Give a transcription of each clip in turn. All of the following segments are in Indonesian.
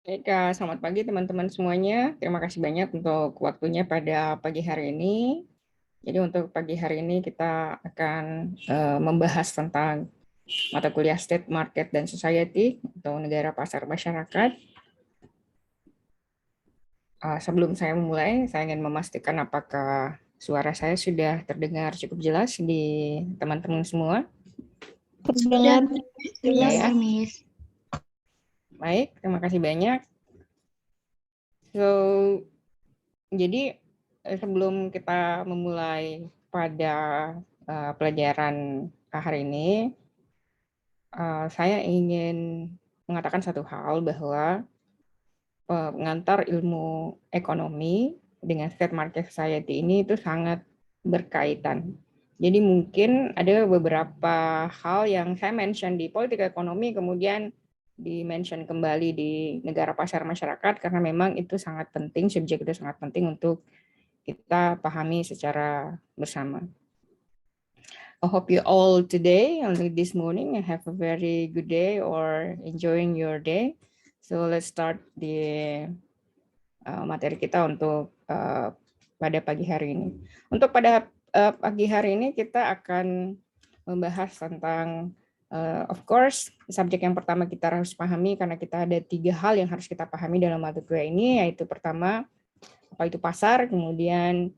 Baik, selamat pagi teman-teman semuanya. Terima kasih banyak untuk waktunya pada pagi hari ini. Jadi untuk pagi hari ini kita akan membahas tentang mata kuliah State Market dan Society atau negara pasar masyarakat. Sebelum saya memulai, saya ingin memastikan apakah suara saya sudah terdengar cukup jelas di teman-teman semua. Terdengar jelas, Ya. Miss. Baik, terima kasih banyak. Jadi sebelum kita memulai pada pelajaran hari ini, saya ingin mengatakan satu hal bahwa pengantar ilmu ekonomi dengan state market society ini itu sangat berkaitan. Jadi mungkin ada beberapa hal yang saya mention di politik ekonomi kemudian di-mention kembali di negara pasar masyarakat karena memang itu sangat penting, subjek itu sangat penting untuk kita pahami secara bersama. I hope you all today, this morning, have a very good day or enjoying your day. So let's start the materi kita untuk pada pagi hari ini. Untuk pada pagi hari ini kita akan membahas tentang of course, subjek yang pertama kita harus pahami karena kita ada 3 hal yang harus kita pahami dalam mata kuliah ini, yaitu pertama, apa itu pasar, kemudian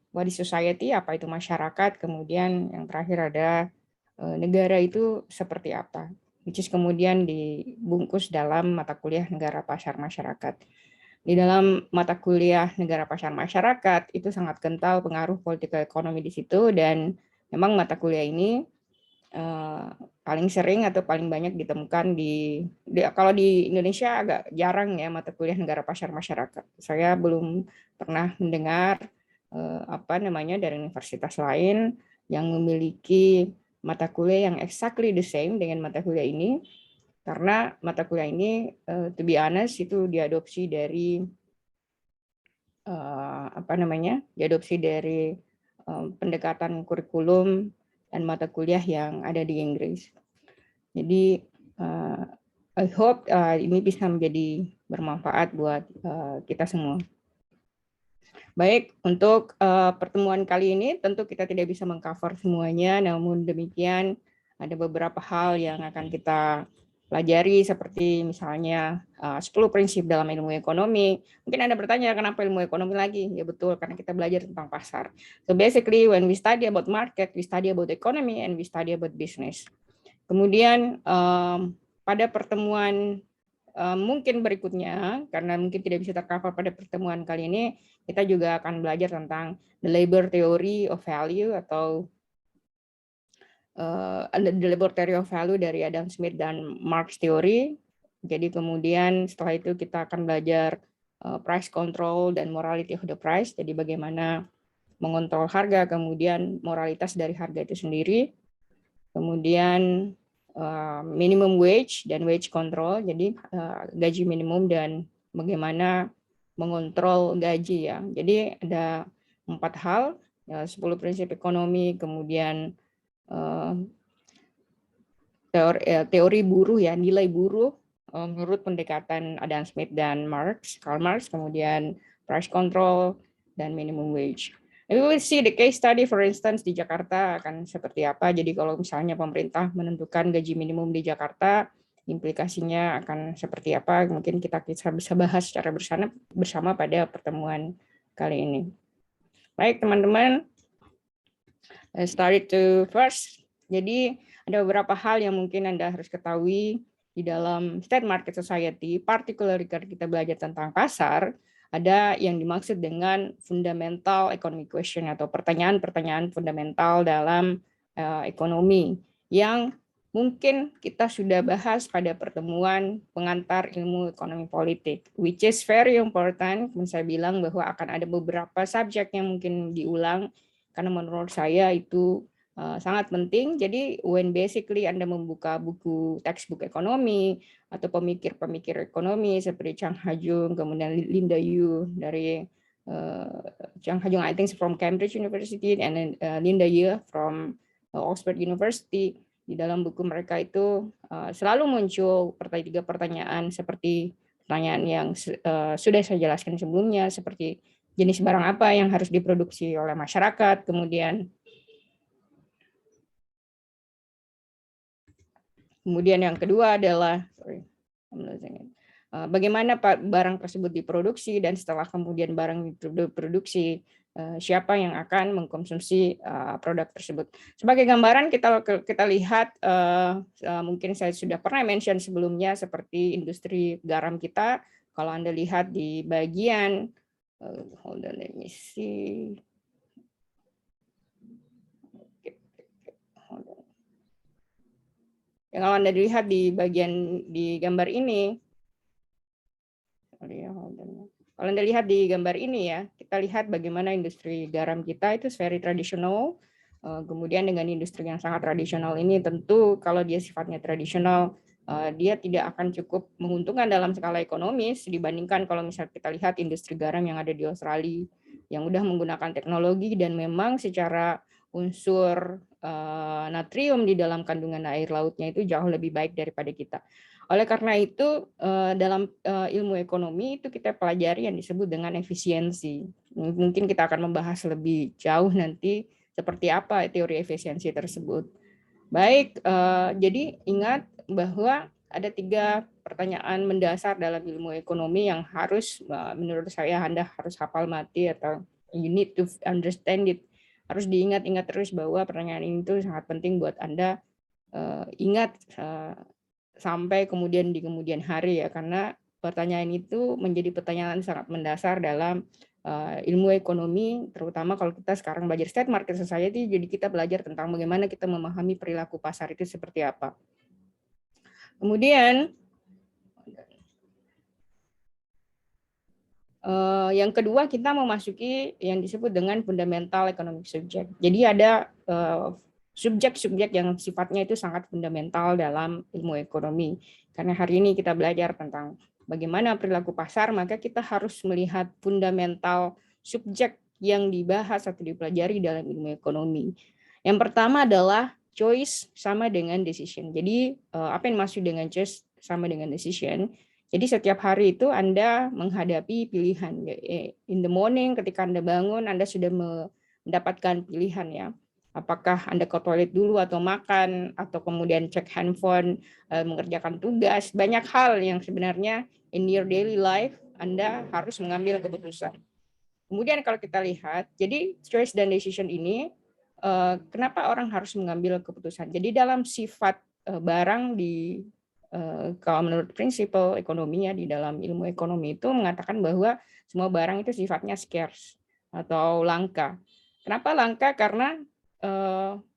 what is society, apa itu masyarakat, kemudian yang terakhir ada negara itu seperti apa, which is kemudian dibungkus dalam mata kuliah negara pasar masyarakat. Di dalam mata kuliah negara pasar masyarakat itu sangat kental pengaruh politik ekonomi di situ, dan memang mata kuliah ini paling sering atau paling banyak ditemukan kalau di Indonesia agak jarang ya mata kuliah negara pasar masyarakat. Saya belum pernah mendengar dari universitas lain yang memiliki mata kuliah yang exactly the same dengan mata kuliah ini, karena mata kuliah ini to be honest itu diadopsi dari pendekatan kurikulum dan mata kuliah yang ada di Inggris. Jadi I hope ini bisa menjadi bermanfaat buat kita semua. Baik, untuk pertemuan kali ini tentu kita tidak bisa mengcover semuanya, namun demikian ada beberapa hal yang akan kita pelajari seperti misalnya 10 prinsip dalam ilmu ekonomi. Mungkin Anda bertanya kenapa ilmu ekonomi lagi? Ya betul, karena kita belajar tentang pasar. So basically when we study about market, we study about economy and we study about business. Kemudian pada pertemuan mungkin berikutnya, karena mungkin tidak bisa tercover pada pertemuan kali ini, kita juga akan belajar tentang the labor theory of value atau the labor theory of value dari Adam Smith dan Marx theory. Jadi kemudian setelah itu kita akan belajar price control dan morality of the price. Jadi bagaimana mengontrol harga, kemudian moralitas dari harga itu sendiri. Kemudian minimum wage dan wage control, jadi gaji minimum dan bagaimana mengontrol gaji ya. Jadi ada 4 hal, 10 prinsip ekonomi, kemudian teori buruh ya, nilai buruh menurut pendekatan Adam Smith dan Karl Marx, kemudian price control dan minimum wage. We will see the case study, for instance, di Jakarta akan seperti apa. Jadi kalau misalnya pemerintah menentukan gaji minimum di Jakarta, implikasinya akan seperti apa, mungkin kita bisa bahas secara bersama pada pertemuan kali ini. Baik teman-teman, start to first. Jadi ada beberapa hal yang mungkin Anda harus ketahui di dalam State Market Society, particularly kalau kita belajar tentang pasar, ada yang dimaksud dengan fundamental economic question atau pertanyaan-pertanyaan fundamental dalam ekonomi yang mungkin kita sudah bahas pada pertemuan pengantar ilmu ekonomi politik, which is very important. Saya bilang bahwa akan ada beberapa subjek yang mungkin diulang karena menurut saya itu sangat penting. Jadi when basically Anda membuka buku textbook ekonomi atau pemikir-pemikir ekonomi seperti Chang Ha-jung, kemudian Linda Yu dari Chang Ha-jung I think from Cambridge University and then Linda Yu from Oxford University, di dalam buku mereka itu selalu muncul 3 pertanyaan seperti pertanyaan yang sudah saya jelaskan sebelumnya, seperti jenis barang apa yang harus diproduksi oleh masyarakat, kemudian yang kedua adalah bagaimana barang tersebut diproduksi, dan setelah kemudian barang diproduksi, siapa yang akan mengkonsumsi produk tersebut. Sebagai gambaran kita lihat, mungkin saya sudah pernah mention sebelumnya, seperti industri garam kita. Kalau Anda lihat di bagian hold on, let me see. Kalau Anda lihat di bagian di gambar ini, kalau Anda lihat di gambar ini ya, kita lihat bagaimana industri garam kita itu very tradisional. Kemudian dengan industri yang sangat tradisional ini, tentu kalau dia sifatnya tradisional, dia tidak akan cukup menguntungkan dalam skala ekonomis dibandingkan kalau misalnya kita lihat industri garam yang ada di Australia, yang udah menggunakan teknologi dan memang secara unsur natrium di dalam kandungan air lautnya itu jauh lebih baik daripada kita. Oleh karena itu, dalam ilmu ekonomi itu kita pelajari yang disebut dengan efisiensi. Mungkin kita akan membahas lebih jauh nanti seperti apa teori efisiensi tersebut. Baik, jadi ingat bahwa ada 3 pertanyaan mendasar dalam ilmu ekonomi yang harus, menurut saya Anda harus hafal mati, atau you need to understand it. Harus diingat-ingat terus bahwa pertanyaan ini tuh sangat penting buat Anda ingat sampai kemudian di kemudian hari ya, karena pertanyaan itu menjadi pertanyaan sangat mendasar dalam ilmu ekonomi, terutama kalau kita sekarang belajar state market society. Jadi kita belajar tentang bagaimana kita memahami perilaku pasar itu seperti apa. Kemudian yang kedua, kita memasuki yang disebut dengan fundamental economic subject. Jadi ada subjek-subjek yang sifatnya itu sangat fundamental dalam ilmu ekonomi. Karena hari ini kita belajar tentang bagaimana perilaku pasar, maka kita harus melihat fundamental subjek yang dibahas atau dipelajari dalam ilmu ekonomi. Yang pertama adalah choice sama dengan decision. Jadi apa yang dimaksud dengan choice sama dengan decision? Jadi setiap hari itu Anda menghadapi pilihan. In the morning ketika Anda bangun, Anda sudah mendapatkan pilihan ya. Apakah Anda ke toilet dulu atau makan, atau kemudian cek handphone, mengerjakan tugas. Banyak hal yang sebenarnya in your daily life Anda harus mengambil keputusan. Kemudian kalau kita lihat, jadi choice dan decision ini, kenapa orang harus mengambil keputusan? Jadi dalam sifat barang di kalau menurut prinsip ekonominya di dalam ilmu ekonomi itu mengatakan bahwa semua barang itu sifatnya scarce atau langka. Kenapa langka? Karena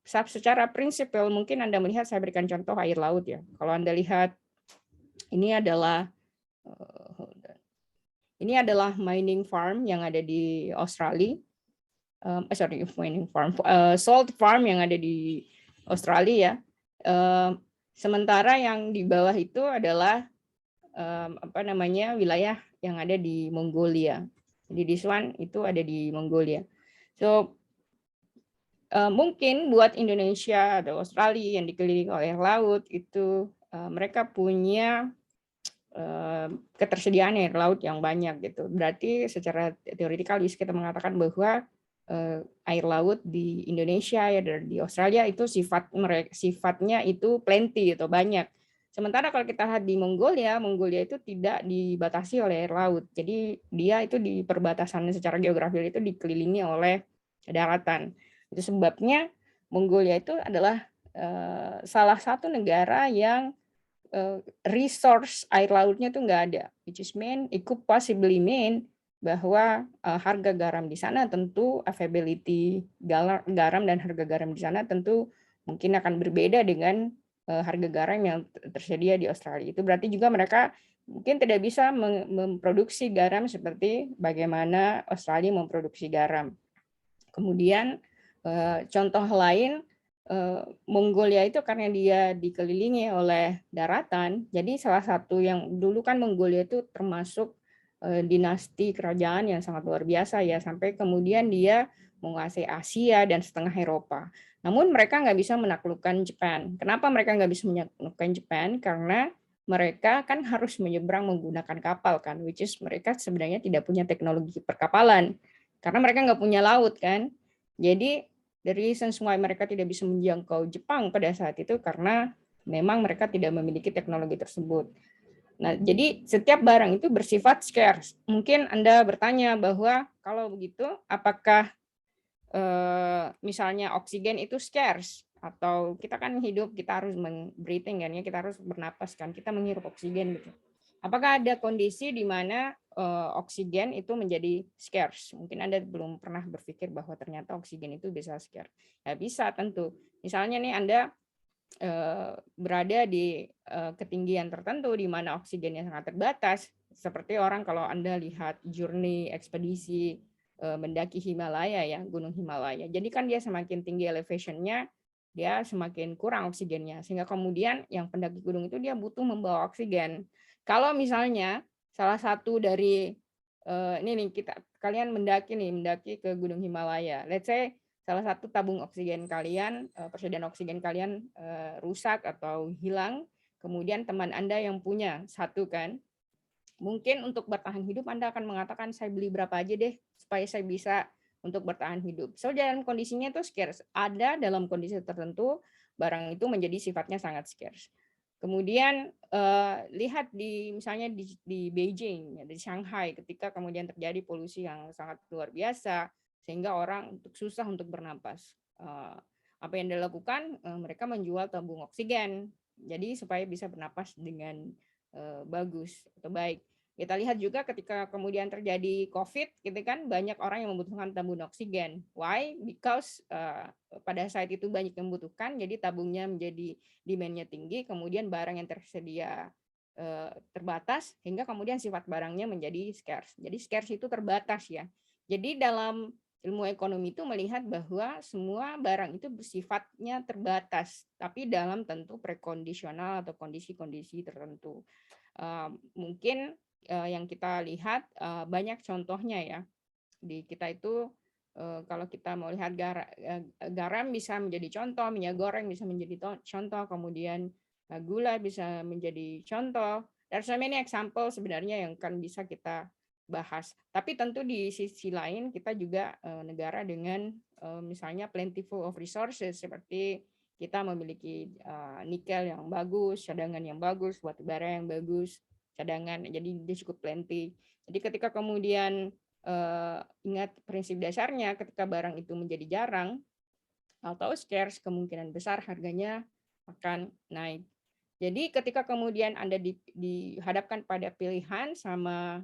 secara prinsip mungkin Anda melihat, saya berikan contoh air laut ya. Kalau Anda lihat ini adalah mining farm yang ada di Australia. Mining farm, salt farm yang ada di Australia ya. Sementara yang di bawah itu adalah wilayah yang ada di Mongolia. Jadi this one itu ada di Mongolia. So mungkin buat Indonesia atau Australia yang dikelilingi oleh laut itu mereka punya ketersediaan air laut yang banyak gitu. Berarti secara teoritikal bisa kita mengatakan bahwa air laut di Indonesia ya dan di Australia itu sifatnya itu plenty atau banyak. Sementara kalau kita lihat di Mongolia itu tidak dibatasi oleh air laut. Jadi dia itu di perbatasan secara geografis itu dikelilingi oleh daratan. Itu sebabnya Mongolia itu adalah salah satu negara yang resource air lautnya itu nggak ada, which is it could possibly mean bahwa harga garam di sana tentu availability garam dan harga garam di sana tentu mungkin akan berbeda dengan harga garam yang tersedia di Australia. Itu berarti juga mereka mungkin tidak bisa memproduksi garam seperti bagaimana Australia memproduksi garam. Kemudian contoh lain, Mongolia itu karena dia dikelilingi oleh daratan, jadi salah satu yang dulu kan Mongolia itu termasuk dinasti kerajaan yang sangat luar biasa ya, sampai kemudian dia menguasai Asia dan setengah Eropa. Namun mereka nggak bisa menaklukkan Jepang. Kenapa mereka nggak bisa menaklukkan Jepang? Karena mereka kan harus menyeberang menggunakan kapal kan, which is mereka sebenarnya tidak punya teknologi perkapalan karena mereka nggak punya laut kan. Jadi the reasons why mereka tidak bisa menjangkau Jepang pada saat itu karena memang mereka tidak memiliki teknologi tersebut. Nah, jadi setiap barang itu bersifat scarce. Mungkin Anda bertanya bahwa kalau begitu, apakah misalnya oksigen itu scarce? Atau kita kan hidup, kita harus breathing kan ya, kita harus bernapas kan, kita menghirup oksigen gitu. Apakah ada kondisi di mana oksigen itu menjadi scarce? Mungkin Anda belum pernah berpikir bahwa ternyata oksigen itu bisa scarce. Ya bisa tentu. Misalnya nih Anda berada di ketinggian tertentu di mana oksigennya sangat terbatas, seperti orang kalau Anda lihat journey ekspedisi mendaki Himalaya ya, Gunung Himalaya. Jadi kan dia semakin tinggi elevation-nya, dia semakin kurang oksigennya, sehingga kemudian yang pendaki gunung itu dia butuh membawa oksigen. Kalau misalnya salah satu dari ini nih kalian mendaki ke Gunung Himalaya, let's say salah satu tabung oksigen kalian, persediaan oksigen kalian rusak atau hilang, kemudian teman Anda yang punya satu kan, mungkin untuk bertahan hidup Anda akan mengatakan saya beli berapa aja deh supaya saya bisa untuk bertahan hidup. So dalam kondisinya itu scarce. Ada dalam kondisi tertentu barang itu menjadi sifatnya sangat scarce. Kemudian lihat misalnya di Beijing, di Shanghai ketika kemudian terjadi polusi yang sangat luar biasa sehingga orang susah untuk bernapas. Apa yang dilakukan? Mereka menjual tabung oksigen. Jadi supaya bisa bernapas dengan bagus atau baik. Kita lihat juga ketika kemudian terjadi COVID, gitu kan, banyak orang yang membutuhkan tabung oksigen. Why? Because pada saat itu banyak yang membutuhkan, jadi tabungnya menjadi demand-nya tinggi, kemudian barang yang tersedia terbatas, hingga kemudian sifat barangnya menjadi scarce. Jadi scarce itu terbatas ya. Jadi dalam ilmu ekonomi itu melihat bahwa semua barang itu bersifatnya terbatas, tapi dalam tentu prekondisional atau kondisi-kondisi tertentu. Mungkin yang kita lihat banyak contohnya ya di kita itu kalau kita mau lihat garam bisa menjadi contoh, minyak goreng bisa menjadi contoh, kemudian gula bisa menjadi contoh. There's so many example sebenarnya yang kan bisa kita bahas. Tapi tentu di sisi lain kita juga negara dengan misalnya plentiful of resources seperti kita memiliki nikel yang bagus, cadangan yang bagus, batu bara yang bagus, cadangan, jadi dia cukup plenty. Jadi ketika kemudian ingat prinsip dasarnya, ketika barang itu menjadi jarang atau scarce, kemungkinan besar harganya akan naik. Jadi ketika kemudian Anda dihadapkan pada pilihan sama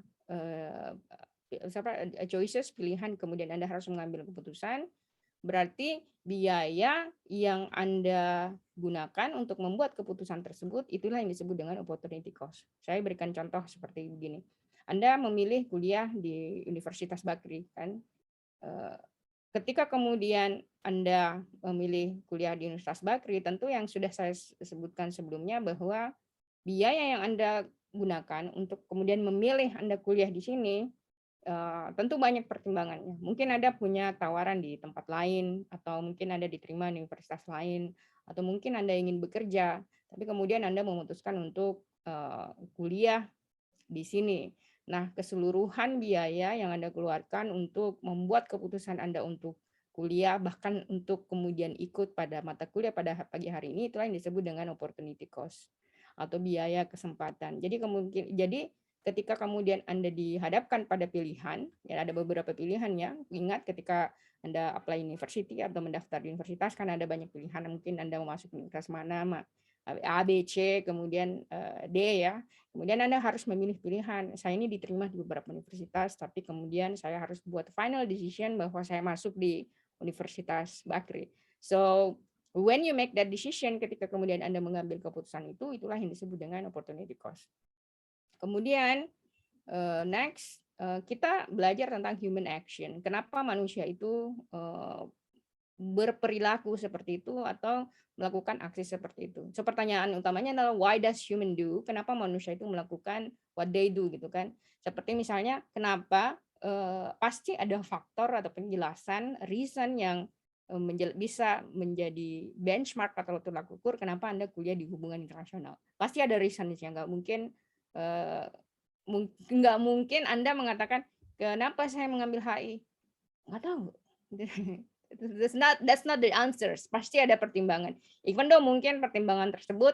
choices, pilihan, kemudian Anda harus mengambil keputusan, berarti biaya yang Anda gunakan untuk membuat keputusan tersebut itulah yang disebut dengan opportunity cost. Saya berikan contoh seperti begini. Anda memilih kuliah di Universitas Bakri kan. Ketika kemudian Anda memilih kuliah di Universitas Bakri, tentu yang sudah saya sebutkan sebelumnya bahwa biaya yang Anda gunakan untuk kemudian memilih Anda kuliah di sini tentu banyak pertimbangannya. Mungkin Anda punya tawaran di tempat lain, atau mungkin Anda diterima di universitas lain, atau mungkin Anda ingin bekerja, tapi kemudian Anda memutuskan untuk kuliah di sini. Nah, keseluruhan biaya yang Anda keluarkan untuk membuat keputusan Anda untuk kuliah, bahkan untuk kemudian ikut pada mata kuliah pada pagi hari ini, itulah yang disebut dengan opportunity cost atau biaya kesempatan. Jadi ketika kemudian Anda dihadapkan pada pilihan, ya ada beberapa pilihan ya. Ingat ketika Anda apply university atau mendaftar di universitas kan ada banyak pilihan. Mungkin Anda mau masuk universitas mana, A, B, C, kemudian D ya. Kemudian Anda harus memilih pilihan. Saya ini diterima di beberapa universitas, tapi kemudian saya harus buat final decision bahwa saya masuk di Universitas Bakri. So when you make that decision, ketika kemudian Anda mengambil keputusan itu, itulah yang disebut dengan opportunity cost. Kemudian next kita belajar tentang human action. Kenapa manusia itu berperilaku seperti itu atau melakukan aksi seperti itu. So pertanyaan utamanya adalah why does human do? Kenapa manusia itu melakukan what they do gitu kan? Seperti misalnya kenapa pasti ada faktor atau penjelasan reason yang bisa menjadi benchmark atau tolak ukur kenapa Anda kuliah di hubungan internasional. Pasti ada reason-nya, nggak mungkin nggak mungkin Anda mengatakan, "Kenapa saya mengambil HI?" Nggak tahu. That's not the answers. Pasti ada pertimbangan. Even though mungkin pertimbangan tersebut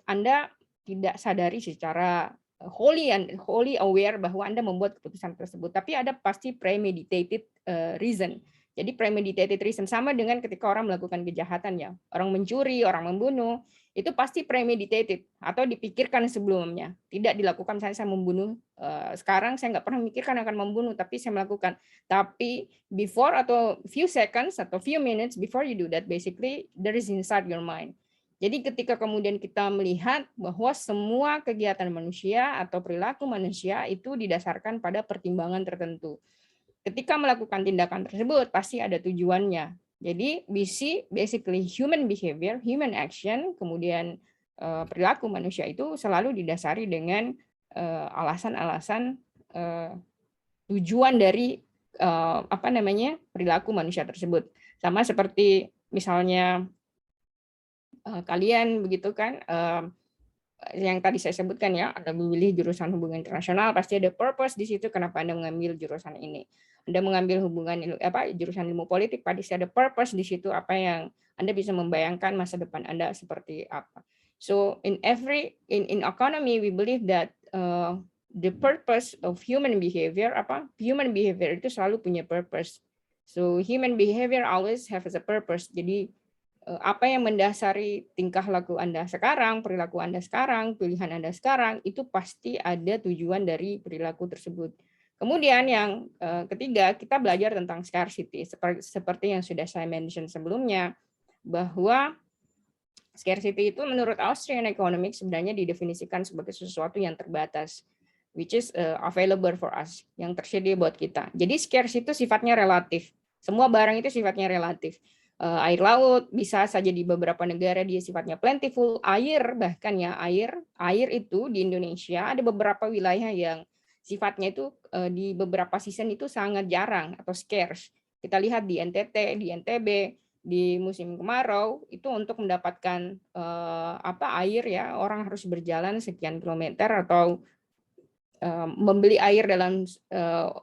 Anda tidak sadari secara wholly aware bahwa Anda membuat keputusan tersebut, tapi ada pasti premeditated reason. Jadi premeditated reason sama dengan ketika orang melakukan kejahatan ya, orang mencuri, orang membunuh, itu pasti premeditated atau dipikirkan sebelumnya. Tidak dilakukan saya membunuh sekarang saya nggak pernah memikirkan akan membunuh, tapi saya melakukan. Tapi before atau few seconds atau few minutes before you do that, basically there is inside your mind. Jadi ketika kemudian kita melihat bahwa semua kegiatan manusia atau perilaku manusia itu didasarkan pada pertimbangan tertentu. Ketika melakukan tindakan tersebut pasti ada tujuannya. Jadi basically human behavior, human action, kemudian perilaku manusia itu selalu didasari dengan alasan-alasan tujuan dari perilaku manusia tersebut. Sama seperti misalnya kalian begitu kan, yang tadi saya sebutkan ya, Anda memilih jurusan hubungan internasional pasti ada purpose di situ kenapa Anda mengambil jurusan ini. Anda mengambil jurusan ilmu politik pasti ada purpose di situ apa yang Anda bisa membayangkan masa depan Anda seperti apa. So in economy we believe that the purpose of human behavior itu selalu punya purpose. So human behavior always have a purpose. Jadi apa yang mendasari tingkah laku Anda sekarang, perilaku Anda sekarang, pilihan Anda sekarang, itu pasti ada tujuan dari perilaku tersebut. Kemudian yang ketiga, kita belajar tentang scarcity. Seperti yang sudah saya mention sebelumnya, bahwa scarcity itu menurut Austrian Economics sebenarnya didefinisikan sebagai sesuatu yang terbatas, which is available for us, yang tersedia buat kita. Jadi scarce itu sifatnya relatif. Semua barang itu sifatnya relatif. Air laut bisa saja di beberapa negara dia sifatnya plentiful, air bahkan ya air itu di Indonesia ada beberapa wilayah yang sifatnya itu di beberapa season itu sangat jarang atau scarce. Kita lihat di NTT, di NTB, di musim kemarau itu untuk mendapatkan air ya orang harus berjalan sekian kilometer atau membeli air dalam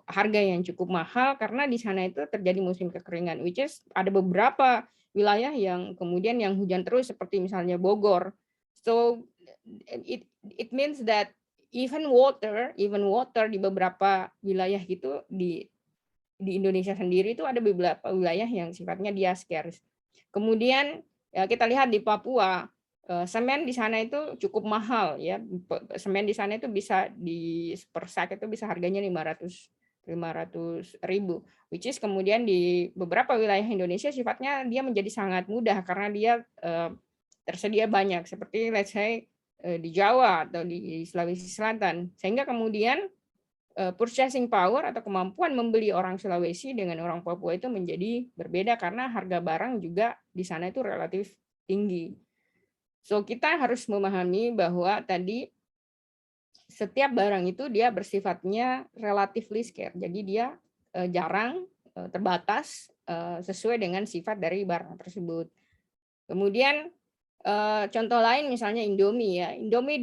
harga yang cukup mahal karena di sana itu terjadi musim kekeringan, which is ada beberapa wilayah yang kemudian yang hujan terus seperti misalnya Bogor. So it means that even water di beberapa wilayah itu di Indonesia sendiri itu ada beberapa wilayah yang sifatnya dia scarce. Kemudian ya kita lihat di Papua, semen di sana itu cukup mahal ya. Semen di sana itu bisa per sak itu bisa harganya 500.000, which is kemudian di beberapa wilayah Indonesia sifatnya dia menjadi sangat mudah karena dia tersedia banyak seperti let's say di Jawa atau di Sulawesi Selatan. Sehingga kemudian purchasing power atau kemampuan membeli orang Sulawesi dengan orang Papua itu menjadi berbeda karena harga barang juga di sana itu relatif tinggi. So kita harus memahami bahwa tadi setiap barang itu dia bersifatnya relatively scarce. Jadi dia jarang, terbatas sesuai dengan sifat dari barang tersebut. Kemudian contoh lain misalnya Indomie ya. Indomie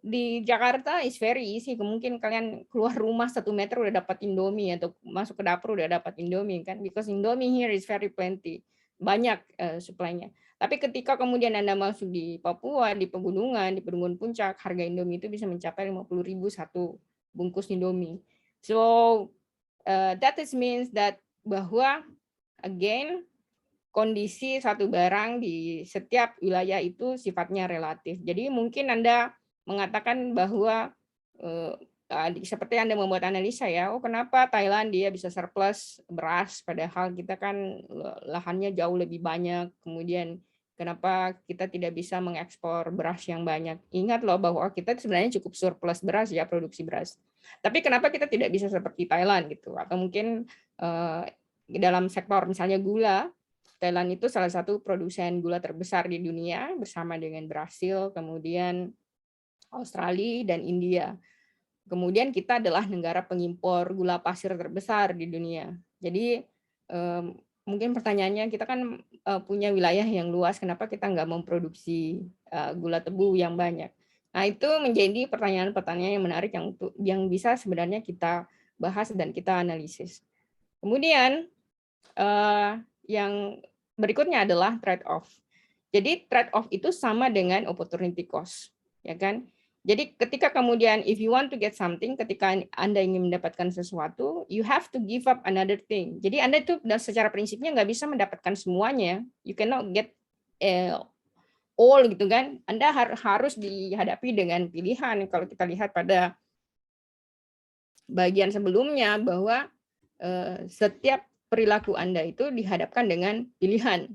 di Jakarta is very easy. Mungkin kalian keluar rumah 1 meter udah dapat Indomie atau masuk ke dapur udah dapat Indomie kan. Because Indomie here is very plenty. Banyak supply-nya. Tapi ketika kemudian Anda masuk di Papua, di pegunungan puncak, harga Indomie itu bisa mencapai 50.000 satu bungkus Indomie. So that means that bahwa again kondisi satu barang di setiap wilayah itu sifatnya relatif. Jadi mungkin Anda mengatakan bahwa seperti Anda membuat analisa ya, oh kenapa Thailand dia bisa surplus beras padahal kita kan lahannya jauh lebih banyak, kemudian kenapa kita tidak bisa mengekspor beras yang banyak. Ingat loh bahwa kita sebenarnya cukup surplus beras ya, produksi beras. Tapi kenapa kita tidak bisa seperti Thailand gitu? Atau mungkin dalam sektor misalnya gula, Thailand itu salah satu produsen gula terbesar di dunia bersama dengan Brasil, kemudian Australia dan India. Kemudian kita adalah negara pengimpor gula pasir terbesar di dunia. Jadi mungkin pertanyaannya, kita kan punya wilayah yang luas, kenapa kita nggak memproduksi gula tebu yang banyak? Nah, itu menjadi pertanyaan-pertanyaan yang menarik yang bisa sebenarnya kita bahas dan kita analisis. Kemudian yang berikutnya adalah trade off. Jadi trade off itu sama dengan opportunity cost, ya kan? Jadi ketika kemudian if you want to get something, ketika Anda ingin mendapatkan sesuatu, you have to give up another thing. Jadi Anda itu secara prinsipnya nggak bisa mendapatkan semuanya. You cannot get all gitu kan. Anda harus dihadapi dengan pilihan. Kalau kita lihat pada bagian sebelumnya bahwa setiap perilaku Anda itu dihadapkan dengan pilihan.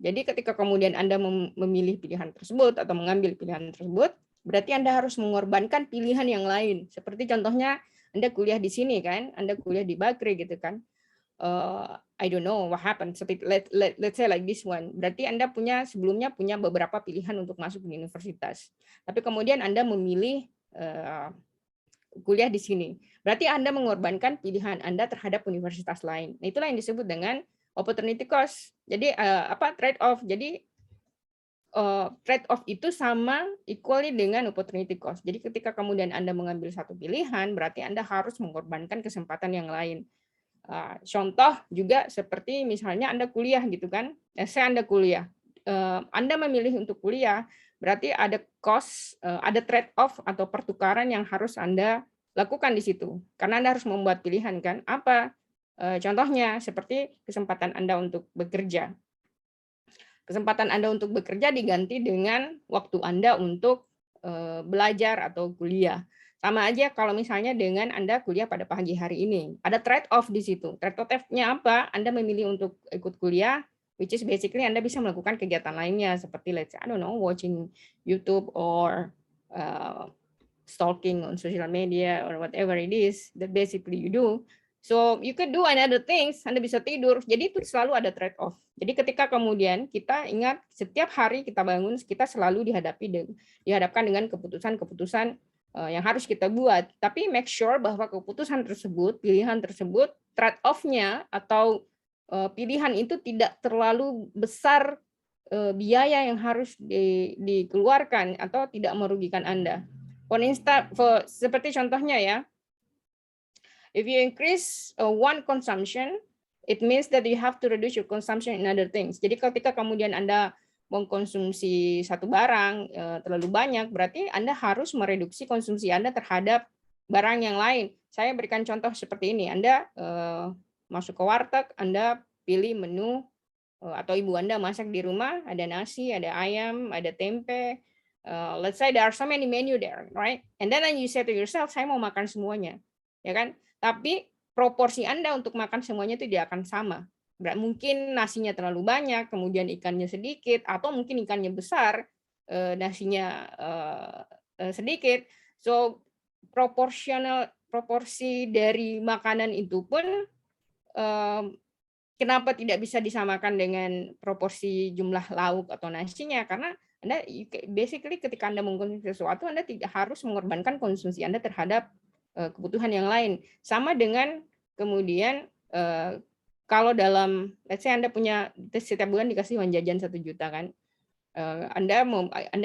Jadi ketika kemudian Anda memilih pilihan tersebut atau mengambil pilihan tersebut, berarti Anda harus mengorbankan pilihan yang lain. Seperti contohnya Anda kuliah di sini kan, Anda kuliah di Bakri gitu kan. I don't know what happened. Let's say like this one. Berarti Anda sebelumnya punya beberapa pilihan untuk masuk ke universitas. Tapi kemudian Anda memilih kuliah di sini. Berarti Anda mengorbankan pilihan Anda terhadap universitas lain. Nah, itulah yang disebut dengan opportunity cost. Jadi trade off. Jadi trade off itu sama equally dengan opportunity cost. Jadi ketika kemudian Anda mengambil satu pilihan, berarti Anda harus mengorbankan kesempatan yang lain. Contoh juga seperti misalnya Anda kuliah gitu kan. Saya Anda kuliah. Anda memilih untuk kuliah, berarti ada cost, ada trade off atau pertukaran yang harus Anda lakukan di situ. Karena Anda harus membuat pilihan kan. Apa contohnya seperti kesempatan Anda untuk bekerja. Kesempatan Anda untuk bekerja diganti dengan waktu Anda untuk belajar atau kuliah. Sama aja kalau misalnya dengan Anda kuliah pada pagi hari ini. Ada trade off di situ. Trade off-nya apa? Anda memilih untuk ikut kuliah, which is basically Anda bisa melakukan kegiatan lainnya seperti let's say, I don't know, watching YouTube or stalking on social media or whatever it is that basically you do. So you could do another things, Anda bisa tidur. Jadi itu selalu ada trade off. Jadi ketika kemudian kita ingat setiap hari kita bangun, kita selalu dihadapkan dengan keputusan-keputusan yang harus kita buat. Tapi make sure bahwa keputusan tersebut, pilihan tersebut, trade off-nya atau pilihan itu tidak terlalu besar biaya yang harus dikeluarkan atau tidak merugikan Anda. Seperti contohnya ya, if you increase one consumption, it means that you have to reduce your consumption in other things. Jadi ketika kemudian Anda mengkonsumsi satu barang terlalu banyak, berarti Anda harus mereduksi konsumsi Anda terhadap barang yang lain. Saya berikan contoh seperti ini. Anda masuk ke warteg, Anda pilih menu atau ibu Anda masak di rumah, ada nasi, ada ayam, ada tempe. Let's say there are so many menu there, right? And then you say to yourself, saya mau makan semuanya, ya kan? Tapi proporsi Anda untuk makan semuanya itu tidak akan sama. Mungkin nasinya terlalu banyak, kemudian ikannya sedikit, atau mungkin ikannya besar, nasinya sedikit. So proporsi dari makanan itu pun kenapa tidak bisa disamakan dengan proporsi jumlah lauk atau nasinya? Karena Anda basically ketika Anda mengkonsumsi sesuatu, Anda tidak harus mengorbankan konsumsi Anda terhadap kebutuhan yang lain. Sama dengan kemudian kalau dalam, let's say Anda punya setiap bulan dikasih uang jajan 1 juta kan, Anda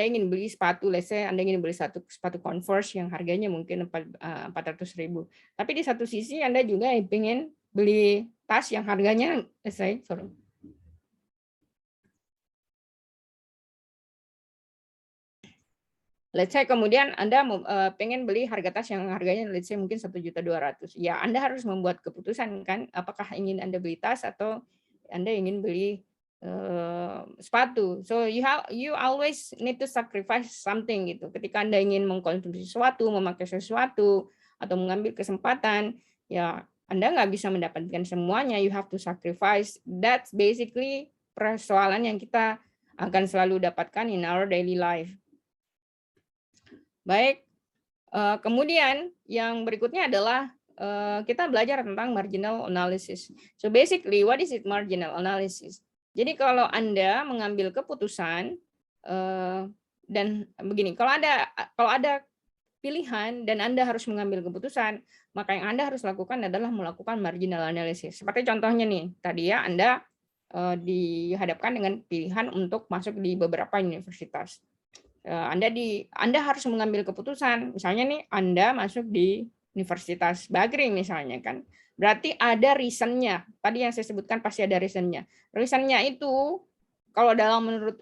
ingin beli sepatu, let's say Anda ingin beli satu sepatu Converse yang harganya mungkin 400.000. Tapi di satu sisi Anda juga ingin beli tas yang harganya, let's say kemudian Anda pengen beli harga tas yang harganya let's say mungkin 1.200.000. Ya, Anda harus membuat keputusan kan, apakah ingin Anda beli tas atau Anda ingin beli sepatu. So you always need to sacrifice something gitu. Ketika Anda ingin mengkonsumsi sesuatu, memakai sesuatu, atau mengambil kesempatan, ya Anda nggak bisa mendapatkan semuanya. You have to sacrifice. That's basically persoalan yang kita akan selalu dapatkan in our daily life. Baik, kemudian yang berikutnya adalah kita belajar tentang marginal analysis. So basically, what is it marginal analysis? Jadi kalau Anda mengambil keputusan dan begini, kalau ada pilihan dan Anda harus mengambil keputusan, maka yang Anda harus lakukan adalah melakukan marginal analysis. Seperti contohnya nih, tadi ya Anda dihadapkan dengan pilihan untuk masuk di beberapa universitas. Anda harus mengambil keputusan. Misalnya nih, Anda masuk di Universitas Bagri misalnya kan. Berarti ada reason-nya. Tadi yang saya sebutkan pasti ada reason-nya. Reason-nya itu kalau dalam menurut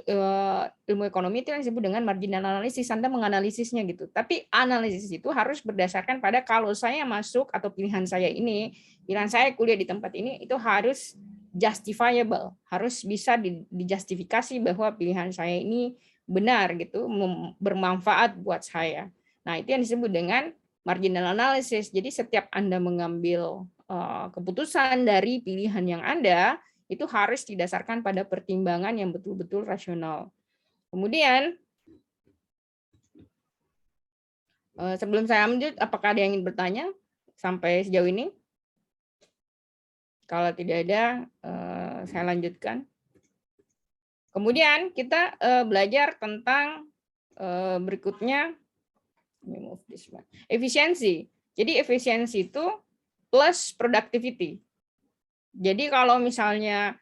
ilmu ekonomi itu yang disebut dengan marginal analysis, Anda menganalisisnya gitu. Tapi analisis itu harus berdasarkan pada kalau saya masuk atau pilihan saya kuliah di tempat ini itu harus justifiable, harus bisa dijustifikasi bahwa pilihan saya ini benar gitu, bermanfaat buat saya. Nah, itu yang disebut dengan marginal analysis. Jadi setiap Anda mengambil keputusan dari pilihan yang ada, itu harus didasarkan pada pertimbangan yang betul-betul rasional. Kemudian, sebelum saya lanjut, apakah ada yang ingin bertanya sampai sejauh ini? Kalau tidak ada, saya lanjutkan. Kemudian kita belajar tentang berikutnya, efisiensi. Jadi efisiensi itu plus productivity. Jadi kalau misalnya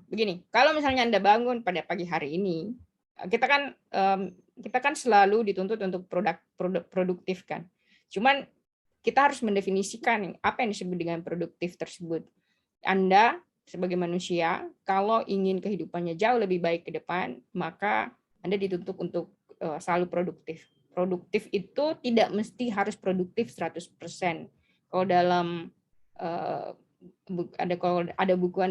begini, kalau misalnya Anda bangun pada pagi hari ini, kita kan selalu dituntut untuk produktif kan. Cuman kita harus mendefinisikan apa yang disebut dengan produktif tersebut. Anda sebagai manusia, kalau ingin kehidupannya jauh lebih baik ke depan, maka Anda dituntut untuk selalu produktif. Produktif itu tidak mesti harus produktif 100%. Kalau dalam ada buku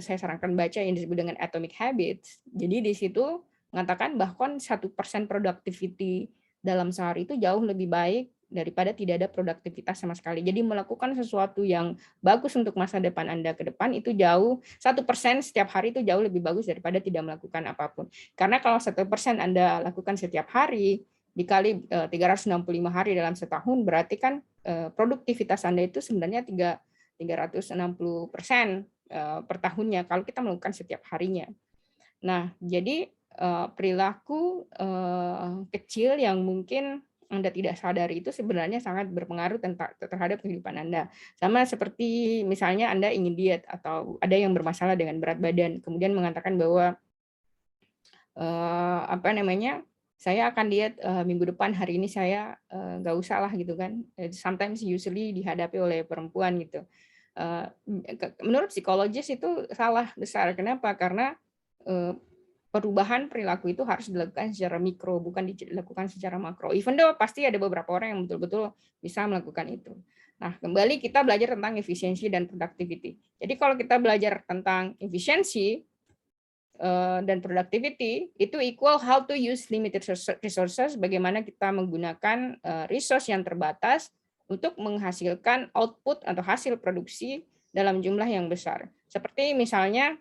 saya sarankan baca yang disebut dengan Atomic Habits. Jadi di situ mengatakan bahkan 1% productivity dalam sehari itu jauh lebih baik daripada tidak ada produktivitas sama sekali. Jadi melakukan sesuatu yang bagus untuk masa depan Anda ke depan itu jauh 1% setiap hari itu jauh lebih bagus daripada tidak melakukan apapun. Karena kalau 1% Anda lakukan setiap hari dikali 365 hari dalam setahun berarti kan produktivitas Anda itu sebenarnya 360% per tahunnya kalau kita melakukan setiap harinya. Nah, jadi perilaku kecil yang mungkin Anda tidak sadari itu sebenarnya sangat berpengaruh terhadap kehidupan Anda. Sama seperti misalnya Anda ingin diet atau ada yang bermasalah dengan berat badan, kemudian mengatakan bahwa saya akan diet minggu depan, hari ini saya nggak usah lah gitu kan. Sometimes usually dihadapi oleh perempuan gitu. Menurut psikologis itu salah besar. Kenapa? Karena perubahan perilaku itu harus dilakukan secara mikro, bukan dilakukan secara makro. Even though pasti ada beberapa orang yang betul-betul bisa melakukan itu. Nah, kembali kita belajar tentang efisiensi dan productivity. Jadi kalau kita belajar tentang efisiensi dan productivity, itu equal how to use limited resources, bagaimana kita menggunakan resource yang terbatas untuk menghasilkan output atau hasil produksi dalam jumlah yang besar. Seperti misalnya,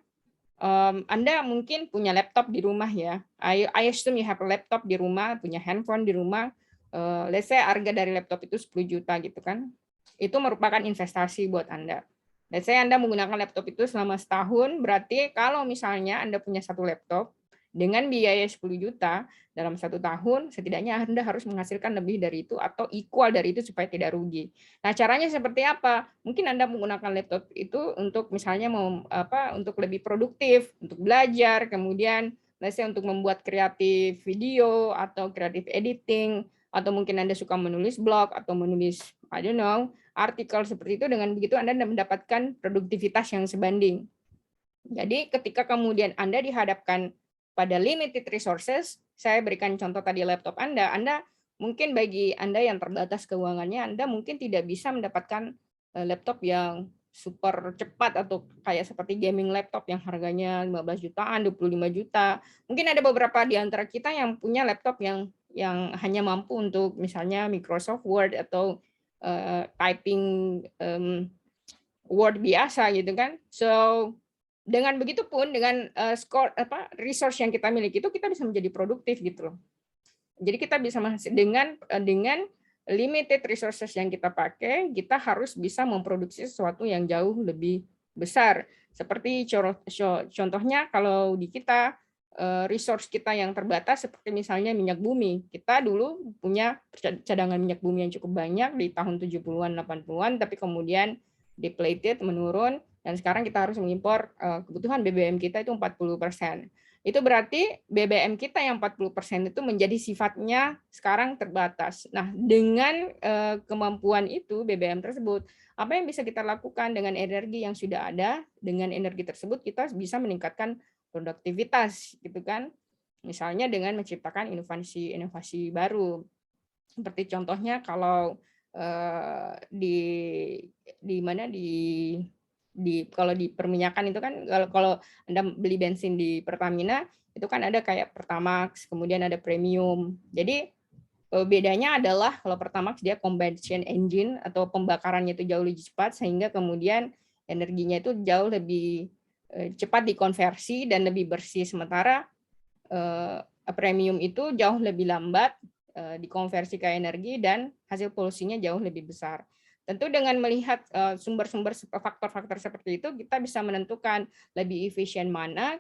Anda mungkin punya laptop di rumah ya. I assume you have a laptop di rumah, punya handphone di rumah. Let's say harga dari laptop itu 10 juta gitu kan. Itu merupakan investasi buat Anda. Let's say Anda menggunakan laptop itu selama setahun, berarti kalau misalnya Anda punya satu laptop dengan biaya 10 juta dalam satu tahun, setidaknya Anda harus menghasilkan lebih dari itu atau equal dari itu supaya tidak rugi. Nah, caranya seperti apa? Mungkin Anda menggunakan laptop itu untuk misalnya untuk lebih produktif, untuk belajar, kemudian let's say untuk membuat kreatif video atau kreatif editing, atau mungkin Anda suka menulis blog atau menulis I don't know, artikel seperti itu. Dengan begitu Anda mendapatkan produktivitas yang sebanding. Jadi ketika kemudian Anda dihadapkan pada limited resources, saya berikan contoh tadi laptop Anda mungkin bagi Anda yang terbatas keuangannya, Anda mungkin tidak bisa mendapatkan laptop yang super cepat atau kayak seperti gaming laptop yang harganya 15 jutaan, 25 juta. Mungkin ada beberapa di antara kita yang punya laptop yang hanya mampu untuk misalnya Microsoft Word atau typing Word biasa gitu kan. So dengan begitu pun dengan resource yang kita miliki itu kita bisa menjadi produktif gitu loh. Jadi kita bisa dengan limited resources yang kita pakai, kita harus bisa memproduksi sesuatu yang jauh lebih besar. Seperti contohnya kalau di kita resource kita yang terbatas seperti misalnya minyak bumi. Kita dulu punya cadangan minyak bumi yang cukup banyak di tahun 70-an, 80-an, tapi kemudian depleted, menurun. dan sekarang kita harus mengimpor kebutuhan BBM kita itu 40%. Itu berarti BBM kita yang 40% itu menjadi sifatnya sekarang terbatas. Nah, dengan kemampuan itu BBM tersebut, apa yang bisa kita lakukan dengan energi yang sudah ada? Dengan energi tersebut kita bisa meningkatkan produktivitas, gitu kan? Misalnya dengan menciptakan inovasi-inovasi baru. Seperti contohnya kalau di mana kalau di perminyakan itu kan kalau Anda beli bensin di Pertamina itu kan ada kayak Pertamax, kemudian ada premium. Jadi bedanya adalah kalau Pertamax dia combustion engine atau pembakarannya itu jauh lebih cepat sehingga kemudian energinya itu jauh lebih cepat dikonversi dan lebih bersih, sementara premium itu jauh lebih lambat dikonversi ke energi dan hasil polusinya jauh lebih besar. Tentu dengan melihat sumber-sumber faktor-faktor seperti itu, kita bisa menentukan lebih efisien mana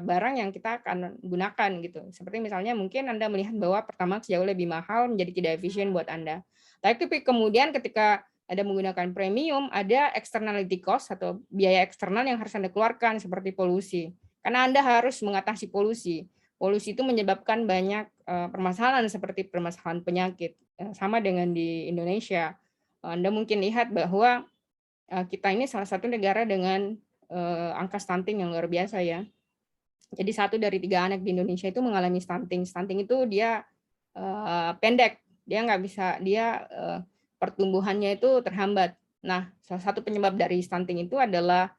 barang yang kita akan gunakan gitu. Seperti misalnya mungkin Anda melihat bahwa Pertamax jauh lebih mahal, menjadi tidak efisien buat Anda. Tapi kemudian ketika Anda menggunakan premium, ada externality cost atau biaya eksternal yang harus Anda keluarkan seperti polusi. Karena Anda harus mengatasi polusi. Polusi itu menyebabkan banyak permasalahan seperti permasalahan penyakit. Sama dengan di Indonesia. Anda mungkin lihat bahwa kita ini salah satu negara dengan angka stunting yang luar biasa ya. Jadi 1 dari 3 anak di Indonesia itu mengalami stunting. Stunting itu dia pendek, dia nggak bisa, dia pertumbuhannya itu terhambat. Nah, salah satu penyebab dari stunting itu adalah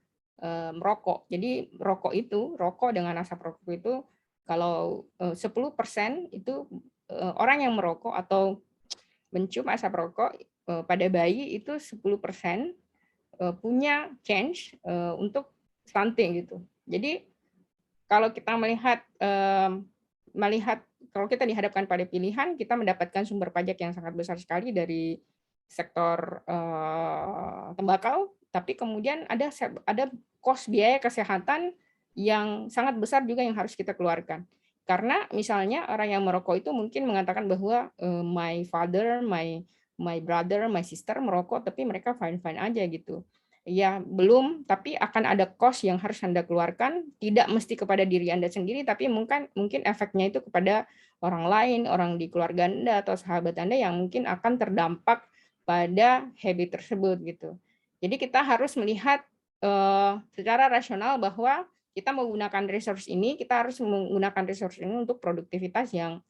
merokok. Jadi rokok dengan asap rokok itu kalau 10% itu orang yang merokok atau mencium asap rokok pada bayi itu 10% punya chance untuk stunting gitu. Jadi kalau kita melihat kalau kita dihadapkan pada pilihan, kita mendapatkan sumber pajak yang sangat besar sekali dari sektor tembakau, tapi kemudian ada kos biaya kesehatan yang sangat besar juga yang harus kita keluarkan. Karena misalnya orang yang merokok itu mungkin mengatakan bahwa my father, my brother, my sister merokok, tapi mereka fine-fine aja gitu. Ya, belum, tapi akan ada cost yang harus Anda keluarkan, tidak mesti kepada diri Anda sendiri, tapi mungkin efeknya itu kepada orang lain, orang di keluarga Anda atau sahabat Anda yang mungkin akan terdampak pada habit tersebut gitu. Jadi kita harus melihat secara rasional bahwa kita menggunakan resource ini, kita harus menggunakan resource ini untuk produktivitas yang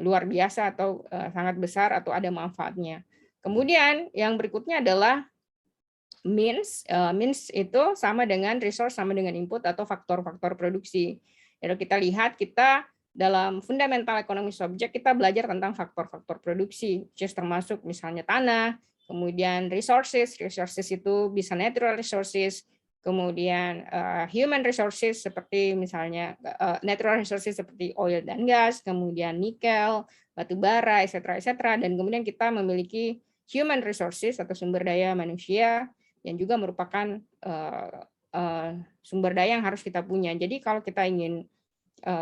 luar biasa atau sangat besar atau ada manfaatnya. Kemudian yang berikutnya adalah means itu sama dengan resource, sama dengan input atau faktor-faktor produksi. Kalau kita lihat, kita dalam fundamental ekonomi subjek kita belajar tentang faktor-faktor produksi, termasuk misalnya tanah, kemudian resources itu bisa natural resources, kemudian human resources seperti misalnya natural resources seperti oil dan gas, kemudian nikel, batu bara, etc., dan kemudian kita memiliki human resources atau sumber daya manusia yang juga merupakan sumber daya yang harus kita punya. Jadi kalau kita ingin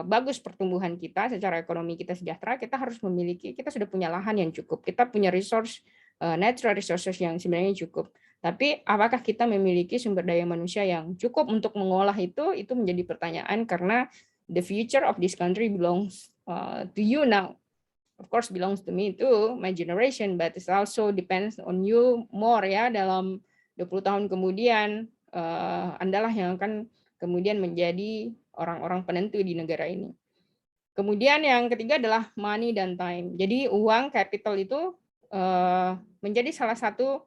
bagus pertumbuhan kita, secara ekonomi kita sejahtera, kita harus memiliki, kita sudah punya lahan yang cukup, kita punya resource, natural resources yang sebenarnya cukup. Tapi apakah kita memiliki sumber daya manusia yang cukup untuk mengolah itu menjadi pertanyaan, karena the future of this country belongs to you now. Of course belongs to me too, my generation, but it also depends on you more ya, dalam 20 tahun kemudian Anda lah yang akan kemudian menjadi orang-orang penentu di negara ini. Kemudian yang ketiga adalah money dan time. Jadi uang, capital itu menjadi salah satu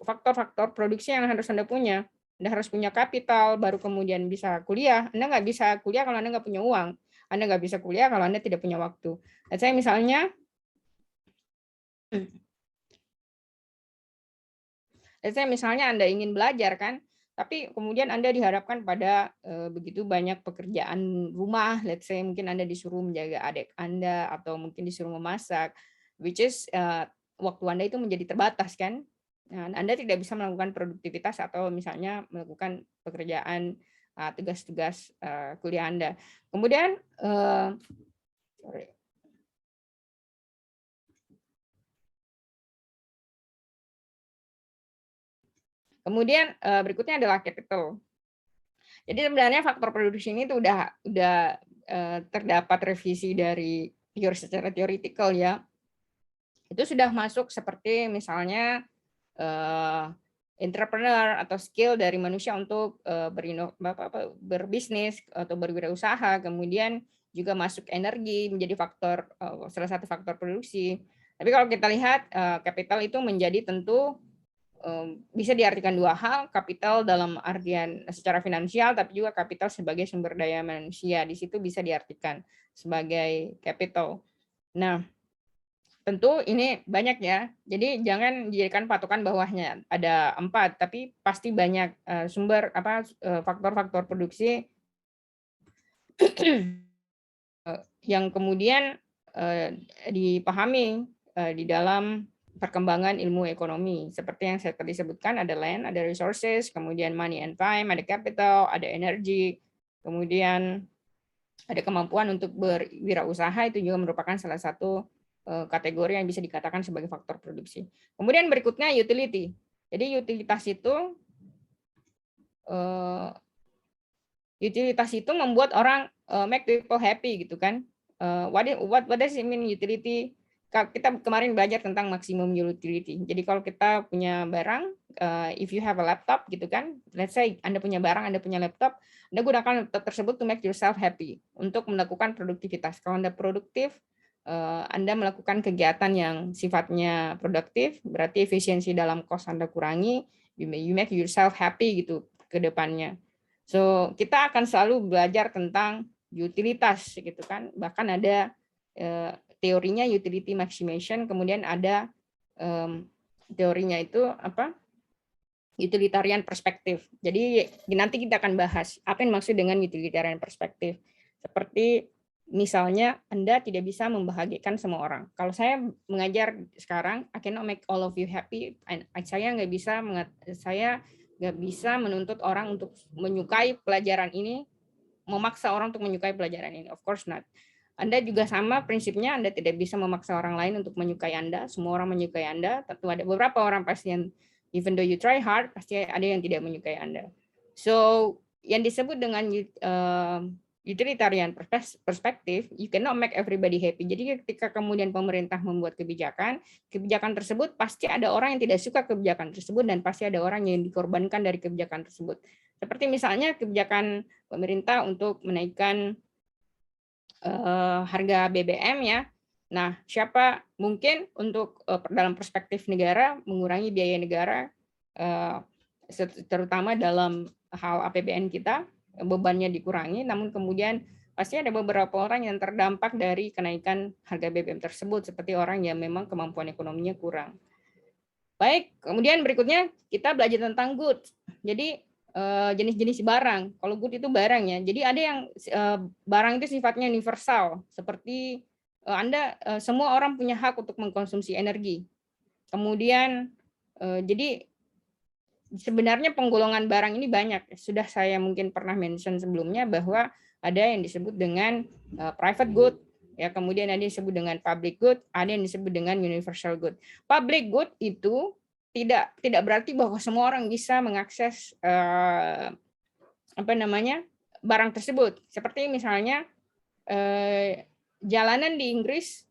faktor-faktor produksi yang harus Anda punya. Anda harus punya kapital, baru kemudian bisa kuliah. Anda nggak bisa kuliah kalau Anda nggak punya uang. Anda nggak bisa kuliah kalau Anda tidak punya waktu. Dan saya misalnya, Anda ingin belajar kan, tapi kemudian Anda dihadapkan pada begitu banyak pekerjaan rumah, let's say mungkin Anda disuruh menjaga adik Anda atau mungkin disuruh memasak, which is waktu Anda itu menjadi terbatas kan. Nah, Anda tidak bisa melakukan produktivitas atau misalnya melakukan pekerjaan tugas-tugas kuliah Anda. Kemudian Kemudian berikutnya adalah capital. Jadi sebenarnya faktor produksi ini tuh udah terdapat revisi dari secara theoretical ya. Itu sudah masuk seperti misalnya entrepreneur atau skill dari manusia untuk berbisnis atau berwirausaha, kemudian juga masuk energi menjadi faktor salah satu faktor produksi. Tapi kalau kita lihat kapital itu menjadi tentu bisa diartikan dua hal, kapital dalam artian secara finansial, tapi juga kapital sebagai sumber daya manusia. Di situ bisa diartikan sebagai capital. Nah, tentu ini banyak ya, jadi jangan dijadikan patokan bawahnya ada 4, tapi pasti banyak sumber faktor-faktor produksi yang kemudian dipahami di dalam perkembangan ilmu ekonomi. Seperti yang saya tadi sebutkan, ada land, ada resources, kemudian money and time, ada capital, ada energy, kemudian ada kemampuan untuk berwirausaha, itu juga merupakan salah satu kategori yang bisa dikatakan sebagai faktor produksi. Kemudian berikutnya utility. Jadi utilitas itu membuat orang make people happy gitu kan. What does it mean utility? Kita kemarin belajar tentang maximum utility. Jadi kalau kita punya barang, if you have a laptop gitu kan, let's say Anda punya barang, Anda punya laptop, Anda gunakan laptop tersebut to make yourself happy, untuk melakukan produktivitas. Kalau Anda produktif, Anda melakukan kegiatan yang sifatnya produktif, berarti efisiensi dalam cost Anda kurangi, you make yourself happy gitu ke depannya. So, kita akan selalu belajar tentang utilitas gitu kan. Bahkan ada teorinya utility maximization, kemudian ada teorinya itu utilitarian perspektif. Jadi nanti kita akan bahas apa yang maksud dengan utilitarian perspektif. Seperti misalnya Anda tidak bisa membahagiakan semua orang. Kalau saya mengajar sekarang, I cannot make all of you happy. Saya nggak bisa menuntut orang untuk menyukai pelajaran ini, memaksa orang untuk menyukai pelajaran ini. Of course not. Anda juga sama prinsipnya, Anda tidak bisa memaksa orang lain untuk menyukai Anda. Semua orang menyukai Anda. Tentu ada beberapa orang pasti yang even though you try hard, pasti ada yang tidak menyukai Anda. So, yang disebut dengan utilitarian perspektif, you cannot make everybody happy. Jadi ketika kemudian pemerintah membuat kebijakan tersebut pasti ada orang yang tidak suka kebijakan tersebut dan pasti ada orang yang dikorbankan dari kebijakan tersebut. Seperti misalnya kebijakan pemerintah untuk menaikkan harga BBM ya. Nah, siapa mungkin untuk dalam perspektif negara mengurangi biaya negara, terutama dalam hal APBN kita, bebannya dikurangi, namun kemudian pasti ada beberapa orang yang terdampak dari kenaikan harga BBM tersebut, seperti orang yang memang kemampuan ekonominya kurang. Baik, kemudian berikutnya kita belajar tentang goods. Jadi jenis-jenis barang. Kalau good itu barang ya. Jadi ada yang barang itu sifatnya universal, seperti Anda semua orang punya hak untuk mengkonsumsi energi. Kemudian jadi sebenarnya penggolongan barang ini banyak. Sudah saya mungkin pernah mention sebelumnya bahwa ada yang disebut dengan private good, ya, kemudian ada yang disebut dengan public good, ada yang disebut dengan universal good. Public good itu tidak berarti bahwa semua orang bisa mengakses barang tersebut. Seperti misalnya jalanan di Inggris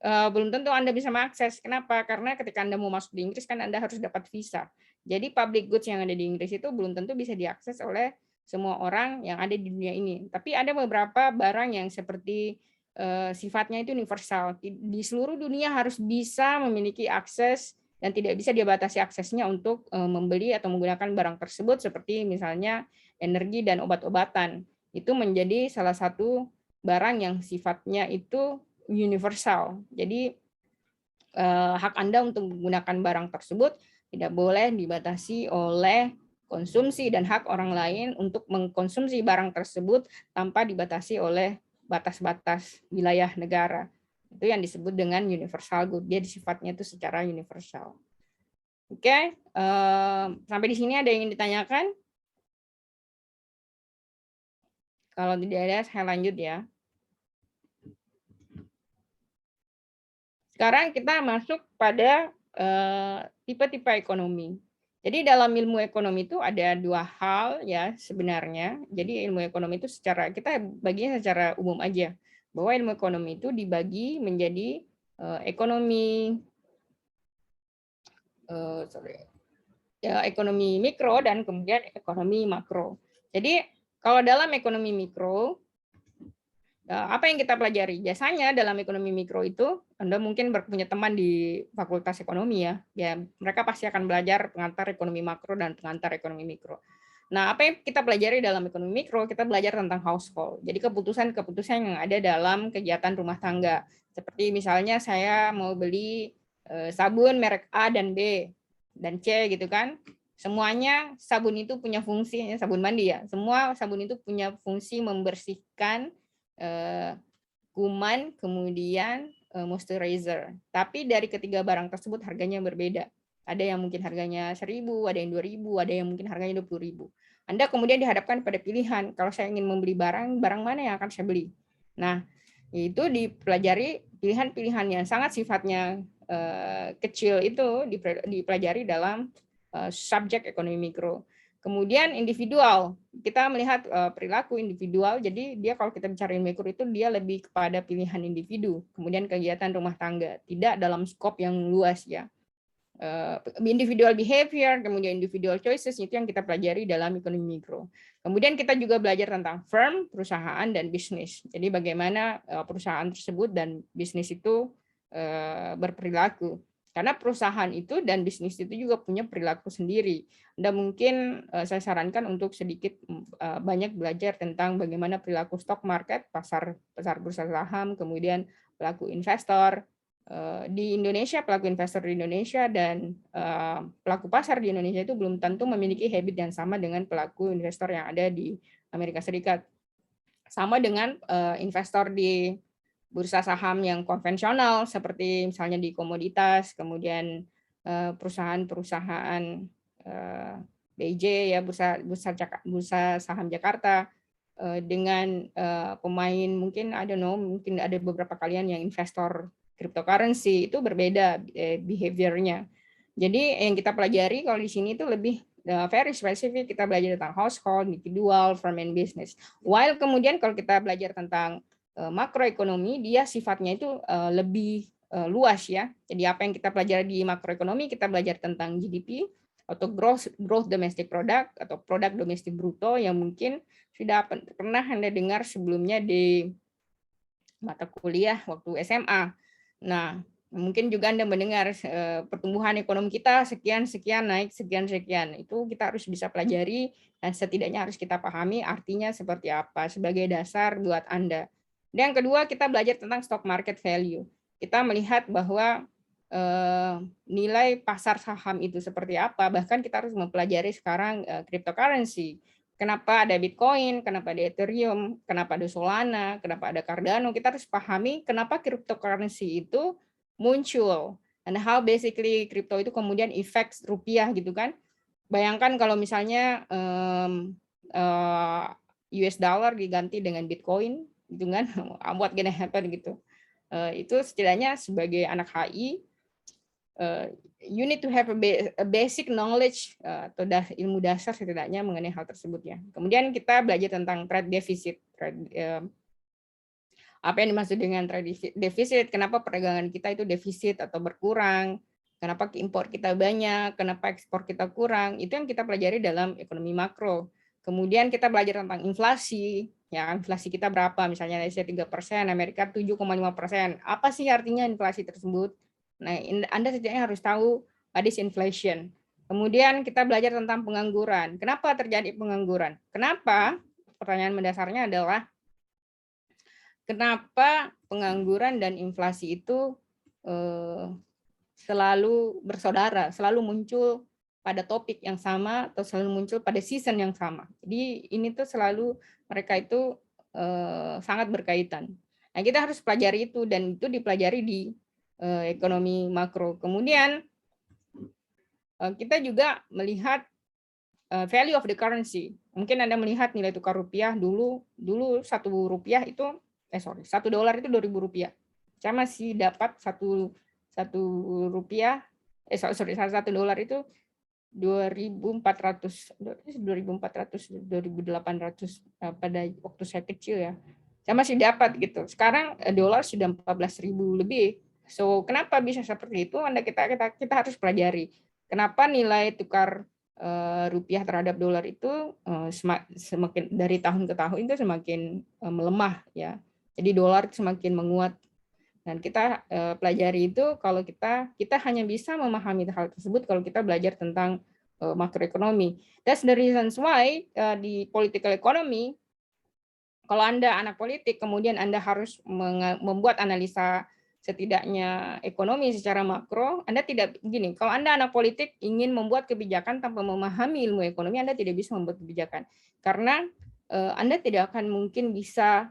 belum tentu Anda bisa mengakses. Kenapa? Karena ketika Anda mau masuk di Inggris kan Anda harus dapat visa. Jadi public goods yang ada di Inggris itu belum tentu bisa diakses oleh semua orang yang ada di dunia ini. Tapi ada beberapa barang yang seperti sifatnya itu universal. Di seluruh dunia harus bisa memiliki akses dan tidak bisa dibatasi aksesnya untuk membeli atau menggunakan barang tersebut, seperti misalnya energi dan obat-obatan. Itu menjadi salah satu barang yang sifatnya itu universal. Jadi hak Anda untuk menggunakan barang tersebut tidak boleh dibatasi oleh konsumsi dan hak orang lain untuk mengkonsumsi barang tersebut tanpa dibatasi oleh batas-batas wilayah negara. Itu yang disebut dengan universal good. Dia sifatnya itu secara universal. Oke, sampai di sini ada yang ingin ditanyakan? Kalau tidak ada, saya lanjut ya. Sekarang kita masuk pada tipe-tipe ekonomi. Jadi dalam ilmu ekonomi itu ada dua hal ya sebenarnya. Jadi ilmu ekonomi itu kita baginya secara umum aja, bahwa ilmu ekonomi itu dibagi menjadi ekonomi ekonomi mikro dan kemudian ekonomi makro. Jadi kalau dalam ekonomi mikro, apa yang kita pelajari? Biasanya dalam ekonomi mikro itu, Anda mungkin punya teman di Fakultas Ekonomi ya. Mereka pasti akan belajar pengantar ekonomi makro dan pengantar ekonomi mikro. Nah, apa yang kita pelajari dalam ekonomi mikro? Kita belajar tentang household. Jadi keputusan-keputusan yang ada dalam kegiatan rumah tangga. Seperti misalnya saya mau beli sabun merek A dan B dan C gitu kan. Semuanya sabun itu punya fungsi, sabun mandi ya. Semua sabun itu punya fungsi membersihkan kuman, kemudian moisturizer. Tapi dari ketiga barang tersebut harganya berbeda. Ada yang mungkin harganya 1.000, ada yang 2.000, ada yang mungkin harganya 20.000. Anda kemudian dihadapkan pada pilihan, kalau saya ingin membeli barang mana yang akan saya beli? Nah, itu dipelajari pilihan-pilihan yang sangat sifatnya kecil itu dipelajari dalam subjek ekonomi mikro. Kemudian individual, kita melihat perilaku individual, jadi dia kalau kita bicara mikro itu dia lebih kepada pilihan individu, kemudian kegiatan rumah tangga, tidak dalam skop yang luas ya. Individual behavior, kemudian individual choices, itu yang kita pelajari dalam ekonomi mikro. Kemudian kita juga belajar tentang firm, perusahaan, dan bisnis. Jadi bagaimana perusahaan tersebut dan bisnis itu berperilaku. Karena perusahaan itu dan bisnis itu juga punya perilaku sendiri. Anda mungkin saya sarankan untuk sedikit banyak belajar tentang bagaimana perilaku stock market, pasar bursa saham, kemudian perilaku investor di Indonesia, pelaku investor di Indonesia dan pelaku pasar di Indonesia itu belum tentu memiliki habit yang sama dengan pelaku investor yang ada di Amerika Serikat. Sama dengan investor di bursa saham yang konvensional seperti misalnya di komoditas, kemudian perusahaan-perusahaan BIJ ya bursa saham Jakarta dengan pemain mungkin mungkin ada beberapa kalian yang investor cryptocurrency itu berbeda behaviornya. Jadi yang kita pelajari kalau di sini itu lebih very specific, kita belajar tentang household, individual, firm and business. While kemudian kalau kita belajar tentang makroekonomi, dia sifatnya itu lebih luas ya. Jadi apa yang kita pelajari di makroekonomi, kita belajar tentang GDP atau growth domestic product atau produk domestik bruto yang mungkin sudah pernah Anda dengar sebelumnya di mata kuliah waktu SMA. Nah, mungkin juga Anda mendengar pertumbuhan ekonomi kita sekian naik sekian. Itu kita harus bisa pelajari dan setidaknya harus kita pahami artinya seperti apa sebagai dasar buat Anda. Dan yang kedua, kita belajar tentang stock market value. Kita melihat bahwa nilai pasar saham itu seperti apa, bahkan kita harus mempelajari sekarang cryptocurrency. Kenapa ada Bitcoin, kenapa ada Ethereum, kenapa ada Solana, kenapa ada Cardano. Kita harus pahami kenapa cryptocurrency itu muncul. And how basically crypto itu kemudian effects rupiah gitu kan. Bayangkan kalau misalnya US dollar diganti dengan Bitcoin, gitu kan, what gonna happen gitu. Itu setidaknya sebagai anak HI, you need to have a basic knowledge atau ilmu dasar setidaknya mengenai hal tersebut ya. Kemudian kita belajar tentang trade deficit. Apa yang dimaksud dengan trade deficit? Kenapa perdagangan kita itu defisit atau berkurang? Kenapa impor kita banyak? Kenapa ekspor kita kurang? Itu yang kita pelajari dalam ekonomi makro. Kemudian kita belajar tentang inflasi. Ya, inflasi kita berapa? Misalnya Indonesia 3%, Amerika 7,5%. Apa sih artinya inflasi tersebut? Nah, Anda setidaknya harus tahu what is inflation. Kemudian kita belajar tentang pengangguran. Kenapa terjadi pengangguran? Kenapa? Pertanyaan mendasarnya adalah kenapa pengangguran dan inflasi itu selalu bersaudara, selalu muncul pada topik yang sama atau selalu muncul pada season yang sama. Jadi ini tuh selalu mereka itu sangat berkaitan. Nah, kita harus pelajari itu dan itu dipelajari di ekonomi makro. Kemudian kita juga melihat value of the currency. Mungkin Anda melihat nilai tukar rupiah dulu $1 itu $1 itu 2.000 rupiah. Saya masih dapat $1 itu 2.400, 2.800 pada waktu saya kecil ya. Saya masih dapat gitu. Sekarang dolar sudah 14.000 lebih. So, kenapa bisa seperti itu? Kita harus pelajari. Kenapa nilai tukar rupiah terhadap dolar itu semakin dari tahun ke tahun itu semakin melemah ya. Jadi dolar semakin menguat. Dan kita pelajari itu kalau kita hanya bisa memahami hal tersebut kalau kita belajar tentang makroekonomi. That's the reasons why di political economy, kalau Anda anak politik, kemudian Anda harus membuat analisa setidaknya ekonomi secara makro, Anda tidak begini. Kalau Anda anak politik ingin membuat kebijakan tanpa memahami ilmu ekonomi, Anda tidak bisa membuat kebijakan. Karena Anda tidak akan mungkin bisa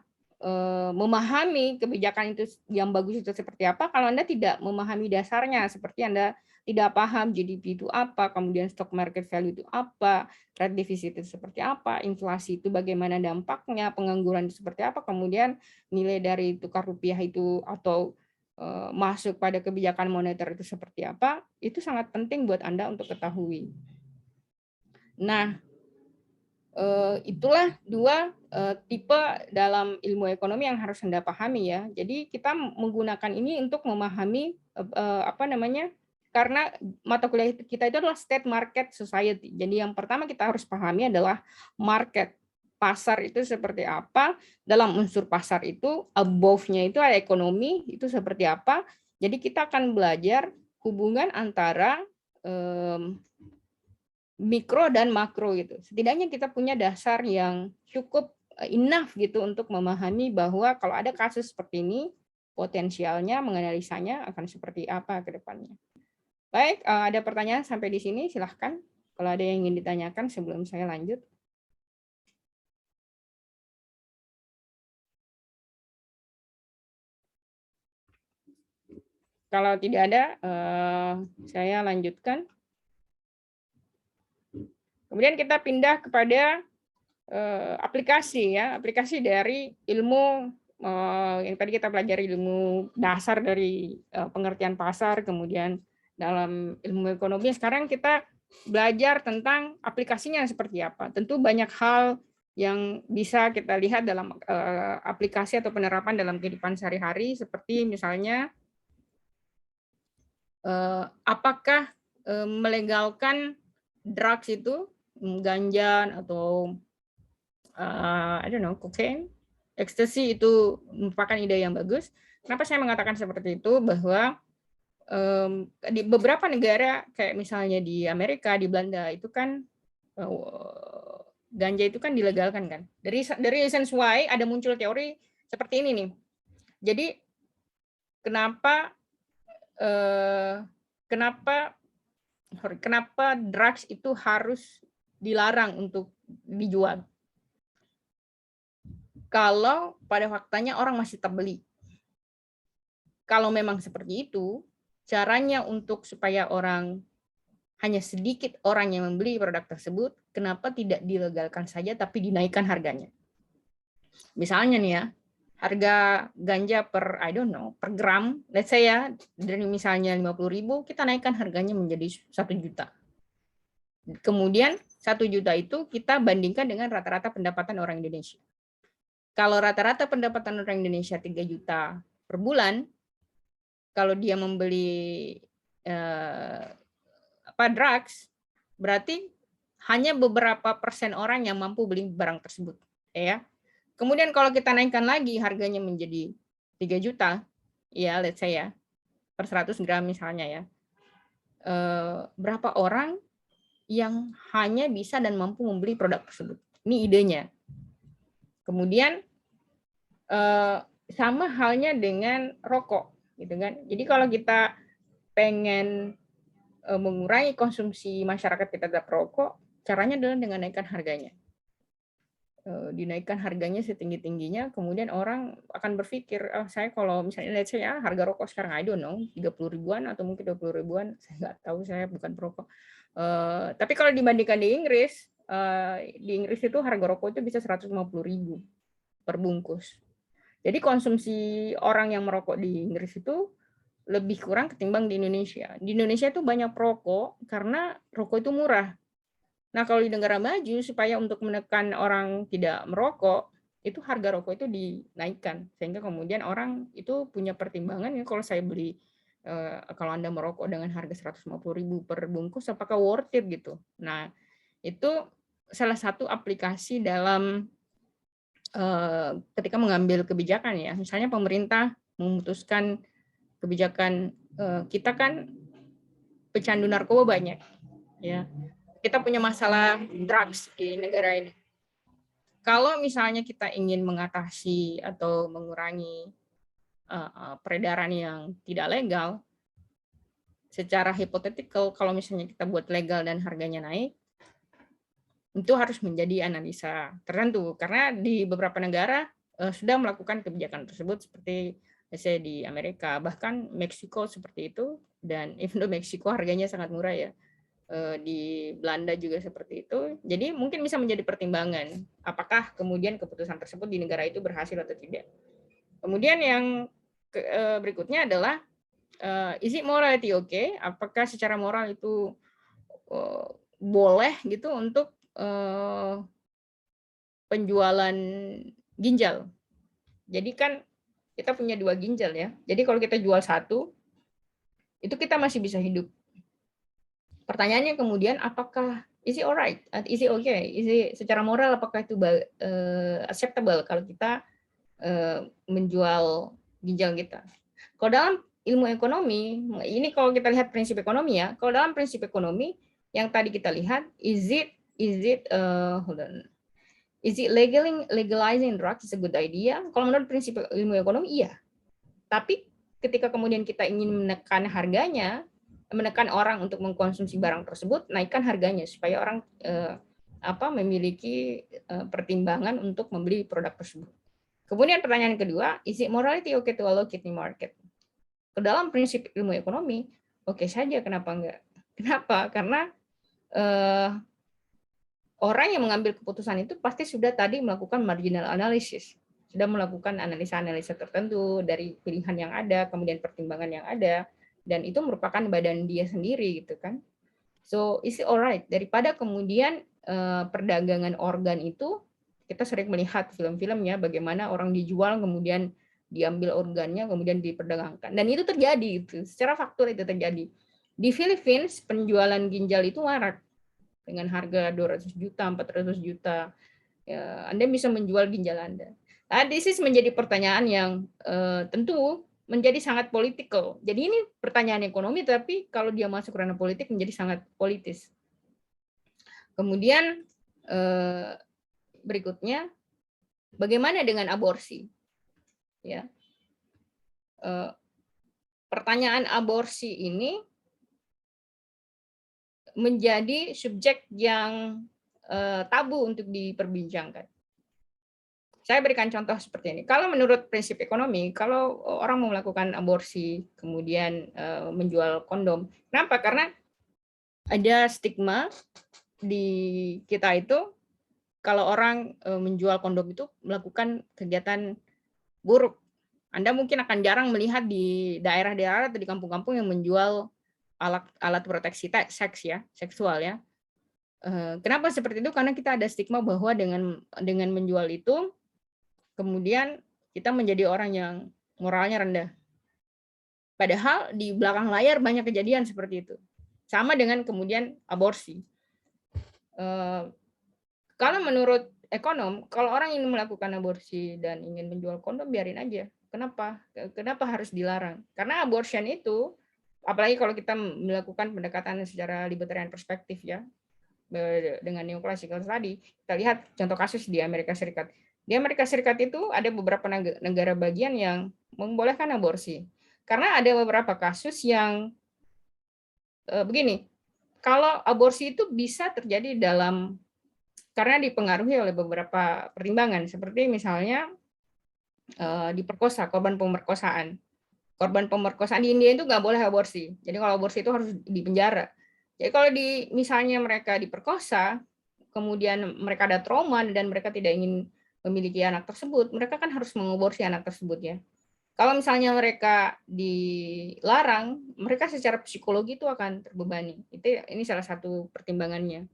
memahami kebijakan itu yang bagus itu seperti apa kalau Anda tidak memahami dasarnya, seperti Anda tidak paham GDP itu apa, kemudian stock market value itu apa, trade deficit itu seperti apa, inflasi itu bagaimana dampaknya, pengangguran itu seperti apa, kemudian nilai dari tukar rupiah itu atau masuk pada kebijakan moneter itu seperti apa, itu sangat penting buat Anda untuk ketahui. Nah, itulah dua tipe dalam ilmu ekonomi yang harus Anda pahami ya. Jadi kita menggunakan ini untuk memahami karena mata kuliah kita itu adalah state market society. Jadi yang pertama kita harus pahami adalah market. Pasar itu seperti apa, dalam unsur pasar itu above-nya itu ada ekonomi, itu seperti apa. Jadi kita akan belajar hubungan antara mikro dan makro gitu. Setidaknya kita punya dasar yang cukup enough gitu untuk memahami bahwa kalau ada kasus seperti ini, potensialnya menganalisanya akan seperti apa ke depannya. Baik, ada pertanyaan sampai di sini, silahkan. Kalau ada yang ingin ditanyakan sebelum saya lanjut. Kalau tidak ada, saya lanjutkan. Kemudian kita pindah kepada aplikasi ya, aplikasi dari ilmu yang tadi kita pelajari, ilmu dasar dari pengertian pasar, kemudian dalam ilmu ekonomi sekarang kita belajar tentang aplikasinya seperti apa. Tentu banyak hal yang bisa kita lihat dalam aplikasi atau penerapan dalam kehidupan sehari-hari, seperti misalnya apakah melegalkan drugs itu, ganja atau I don't know, cocaine, ekstasi itu merupakan ide yang bagus. Kenapa saya mengatakan seperti itu? Bahwa di beberapa negara kayak misalnya di Amerika, di Belanda itu kan ganja itu kan dilegalkan kan. Dari reasons why ada muncul teori seperti ini nih. Jadi kenapa drugs itu harus dilarang untuk dijual? Kalau pada faktanya orang masih terbeli. Kalau memang seperti itu, caranya untuk supaya hanya sedikit orang yang membeli produk tersebut, kenapa tidak dilegalkan saja tapi dinaikkan harganya? Misalnya nih ya, harga ganja per gram, let's say ya, dari misalnya 50.000, kita naikkan harganya menjadi 1 juta. Kemudian 1 juta itu kita bandingkan dengan rata-rata pendapatan orang Indonesia. Kalau rata-rata pendapatan orang Indonesia 3 juta per bulan, kalau dia membeli drugs, berarti hanya beberapa persen orang yang mampu beli barang tersebut. Ya. Kemudian kalau kita naikkan lagi harganya menjadi 3 juta, ya let's say ya, per 100 gram misalnya ya, berapa orang yang hanya bisa dan mampu membeli produk tersebut? Ini idenya. Kemudian sama halnya dengan rokok, gitu kan? Jadi kalau kita pengen mengurangi konsumsi masyarakat kita terhadap rokok, caranya adalah dengan naikkan harganya. Dinaikkan harganya setinggi-tingginya, kemudian orang akan berpikir, saya kalau misalnya let's say ya, harga rokok sekarang I don't know, 30 ribuan atau mungkin 20 ribuan, saya nggak tahu, saya bukan perokok. Tapi kalau dibandingkan di Inggris itu harga rokok itu bisa 150.000 per bungkus. Jadi konsumsi orang yang merokok di Inggris itu lebih kurang ketimbang di Indonesia. Di Indonesia itu banyak perokok karena rokok itu murah. Nah, kalau di negara maju supaya untuk menekan orang tidak merokok, itu harga rokok itu dinaikkan sehingga kemudian orang itu punya pertimbangan ya kalau saya beli kalau Anda merokok dengan harga 150.000 per bungkus apakah worth it gitu. Nah, itu salah satu aplikasi dalam ketika mengambil kebijakan ya. Misalnya pemerintah memutuskan kebijakan kita kan pecandu narkoba banyak ya. Kita punya masalah drugs di negara ini. Kalau misalnya kita ingin mengatasi atau mengurangi peredaran yang tidak legal, secara hipotetikal kalau misalnya kita buat legal dan harganya naik, itu harus menjadi analisa tertentu karena di beberapa negara sudah melakukan kebijakan tersebut seperti misalnya di Amerika, bahkan Meksiko seperti itu, dan even though Meksiko harganya sangat murah ya, di Belanda juga seperti itu. Jadi mungkin bisa menjadi pertimbangan apakah kemudian keputusan tersebut di negara itu berhasil atau tidak. Kemudian yang berikutnya adalah is it morality okay? Apakah secara moral itu boleh gitu untuk penjualan ginjal. Jadi kan kita punya 2 ginjal ya. Jadi kalau kita jual satu, itu kita masih bisa hidup. Pertanyaannya kemudian apakah is it alright? Is it okay? Is it secara moral apakah itu acceptable kalau kita menjual ginjal kita? Kalau dalam ilmu ekonomi, ini kalau kita lihat prinsip ekonomi ya. Kalau dalam prinsip ekonomi yang tadi kita lihat, is it hold on. Is it legalizing drugs is a good idea? Kalau menurut prinsip ilmu ekonomi iya. Tapi ketika kemudian kita ingin menekan harganya, menekan orang untuk mengkonsumsi barang tersebut, naikkan harganya supaya orang memiliki pertimbangan untuk membeli produk tersebut. Kemudian pertanyaan kedua, is it morality okay to allocate in market? Ke dalam prinsip ilmu ekonomi, oke saja, kenapa enggak? Kenapa? Karena orang yang mengambil keputusan itu pasti sudah tadi melakukan marginal analysis, sudah melakukan analisa-analisa tertentu dari pilihan yang ada, kemudian pertimbangan yang ada, dan itu merupakan badan dia sendiri gitu kan. So is it alright? Daripada kemudian perdagangan organ itu, kita sering melihat film-filmnya bagaimana orang dijual kemudian diambil organnya kemudian diperdagangkan, dan itu terjadi itu secara faktual, itu terjadi di Philippines. Penjualan ginjal itu marak dengan harga 200 juta, 400 juta. Ya, Anda bisa menjual ginjal Anda. Nah, this is menjadi pertanyaan yang tentu menjadi sangat politikal. Jadi ini pertanyaan ekonomi, tapi kalau dia masuk ranah politik menjadi sangat politis. Kemudian berikutnya, bagaimana dengan aborsi? Ya, pertanyaan aborsi ini menjadi subjek yang tabu untuk diperbincangkan. Saya berikan contoh seperti ini. Kalau menurut prinsip ekonomi, kalau orang mau melakukan aborsi, kemudian menjual kondom, kenapa? Karena ada stigma di kita itu, kalau orang menjual kondom itu melakukan kegiatan buruk. Anda mungkin akan jarang melihat di daerah-daerah atau di kampung-kampung yang menjual alat proteksi seks ya, seksual ya. Kenapa seperti itu? Karena kita ada stigma bahwa dengan menjual itu, kemudian kita menjadi orang yang moralnya rendah. Padahal di belakang layar banyak kejadian seperti itu. Sama dengan kemudian aborsi. Kalau menurut ekonom, kalau orang ingin melakukan aborsi dan ingin menjual kondom, biarin aja. Kenapa? Kenapa harus dilarang? Karena abortion itu, apalagi kalau kita melakukan pendekatan secara libertarian perspektif ya, dengan neoklasikal tadi, kita lihat contoh kasus di Amerika Serikat. Di Amerika Serikat itu ada beberapa negara bagian yang membolehkan aborsi. Karena ada beberapa kasus yang begini, kalau aborsi itu bisa terjadi karena dipengaruhi oleh beberapa pertimbangan, seperti misalnya diperkosa, korban pemerkosaan. Korban pemerkosaan di India itu nggak boleh aborsi. Jadi kalau aborsi itu harus dipenjara. Jadi kalau misalnya mereka diperkosa, kemudian mereka ada trauma dan mereka tidak ingin memiliki anak tersebut, mereka kan harus mengaborsi anak tersebut ya. Kalau misalnya mereka dilarang, mereka secara psikologi itu akan terbebani. Ini salah satu pertimbangannya.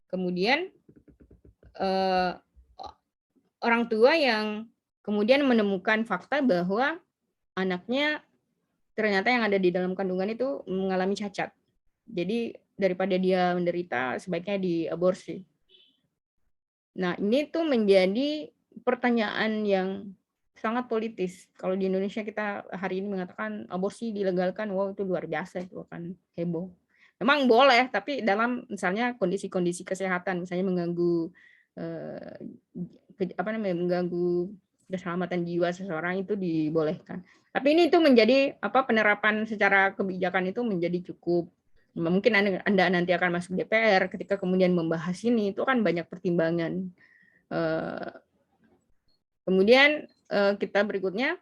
Kemudian orang tua yang kemudian menemukan fakta bahwa anaknya ternyata yang ada di dalam kandungan itu mengalami cacat. Jadi daripada dia menderita, sebaiknya diaborsi. Nah, ini tuh menjadi pertanyaan yang sangat politis. Kalau di Indonesia kita hari ini mengatakan aborsi dilegalkan, wow itu luar biasa, itu akan heboh. Memang boleh, tapi dalam misalnya kondisi-kondisi kesehatan, misalnya mengganggu mengganggu keselamatan jiwa seseorang itu dibolehkan. Tapi ini itu menjadi penerapan secara kebijakan itu menjadi cukup. Mungkin Anda nanti akan masuk DPR ketika kemudian membahas ini, itu kan banyak pertimbangan. Kemudian kita berikutnya,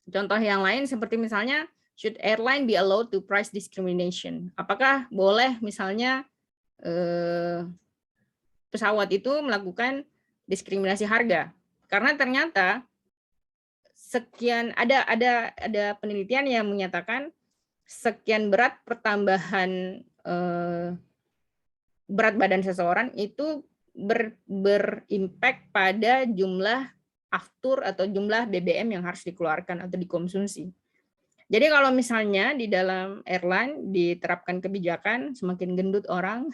contoh yang lain seperti misalnya, should airline be allowed to price discrimination? Apakah boleh misalnya pesawat itu melakukan diskriminasi harga? Karena ternyata sekian ada penelitian yang menyatakan sekian berat pertambahan berat badan seseorang itu berimpact pada jumlah aftur atau jumlah BBM yang harus dikeluarkan atau dikonsumsi. Jadi kalau misalnya di dalam airline diterapkan kebijakan semakin gendut orang,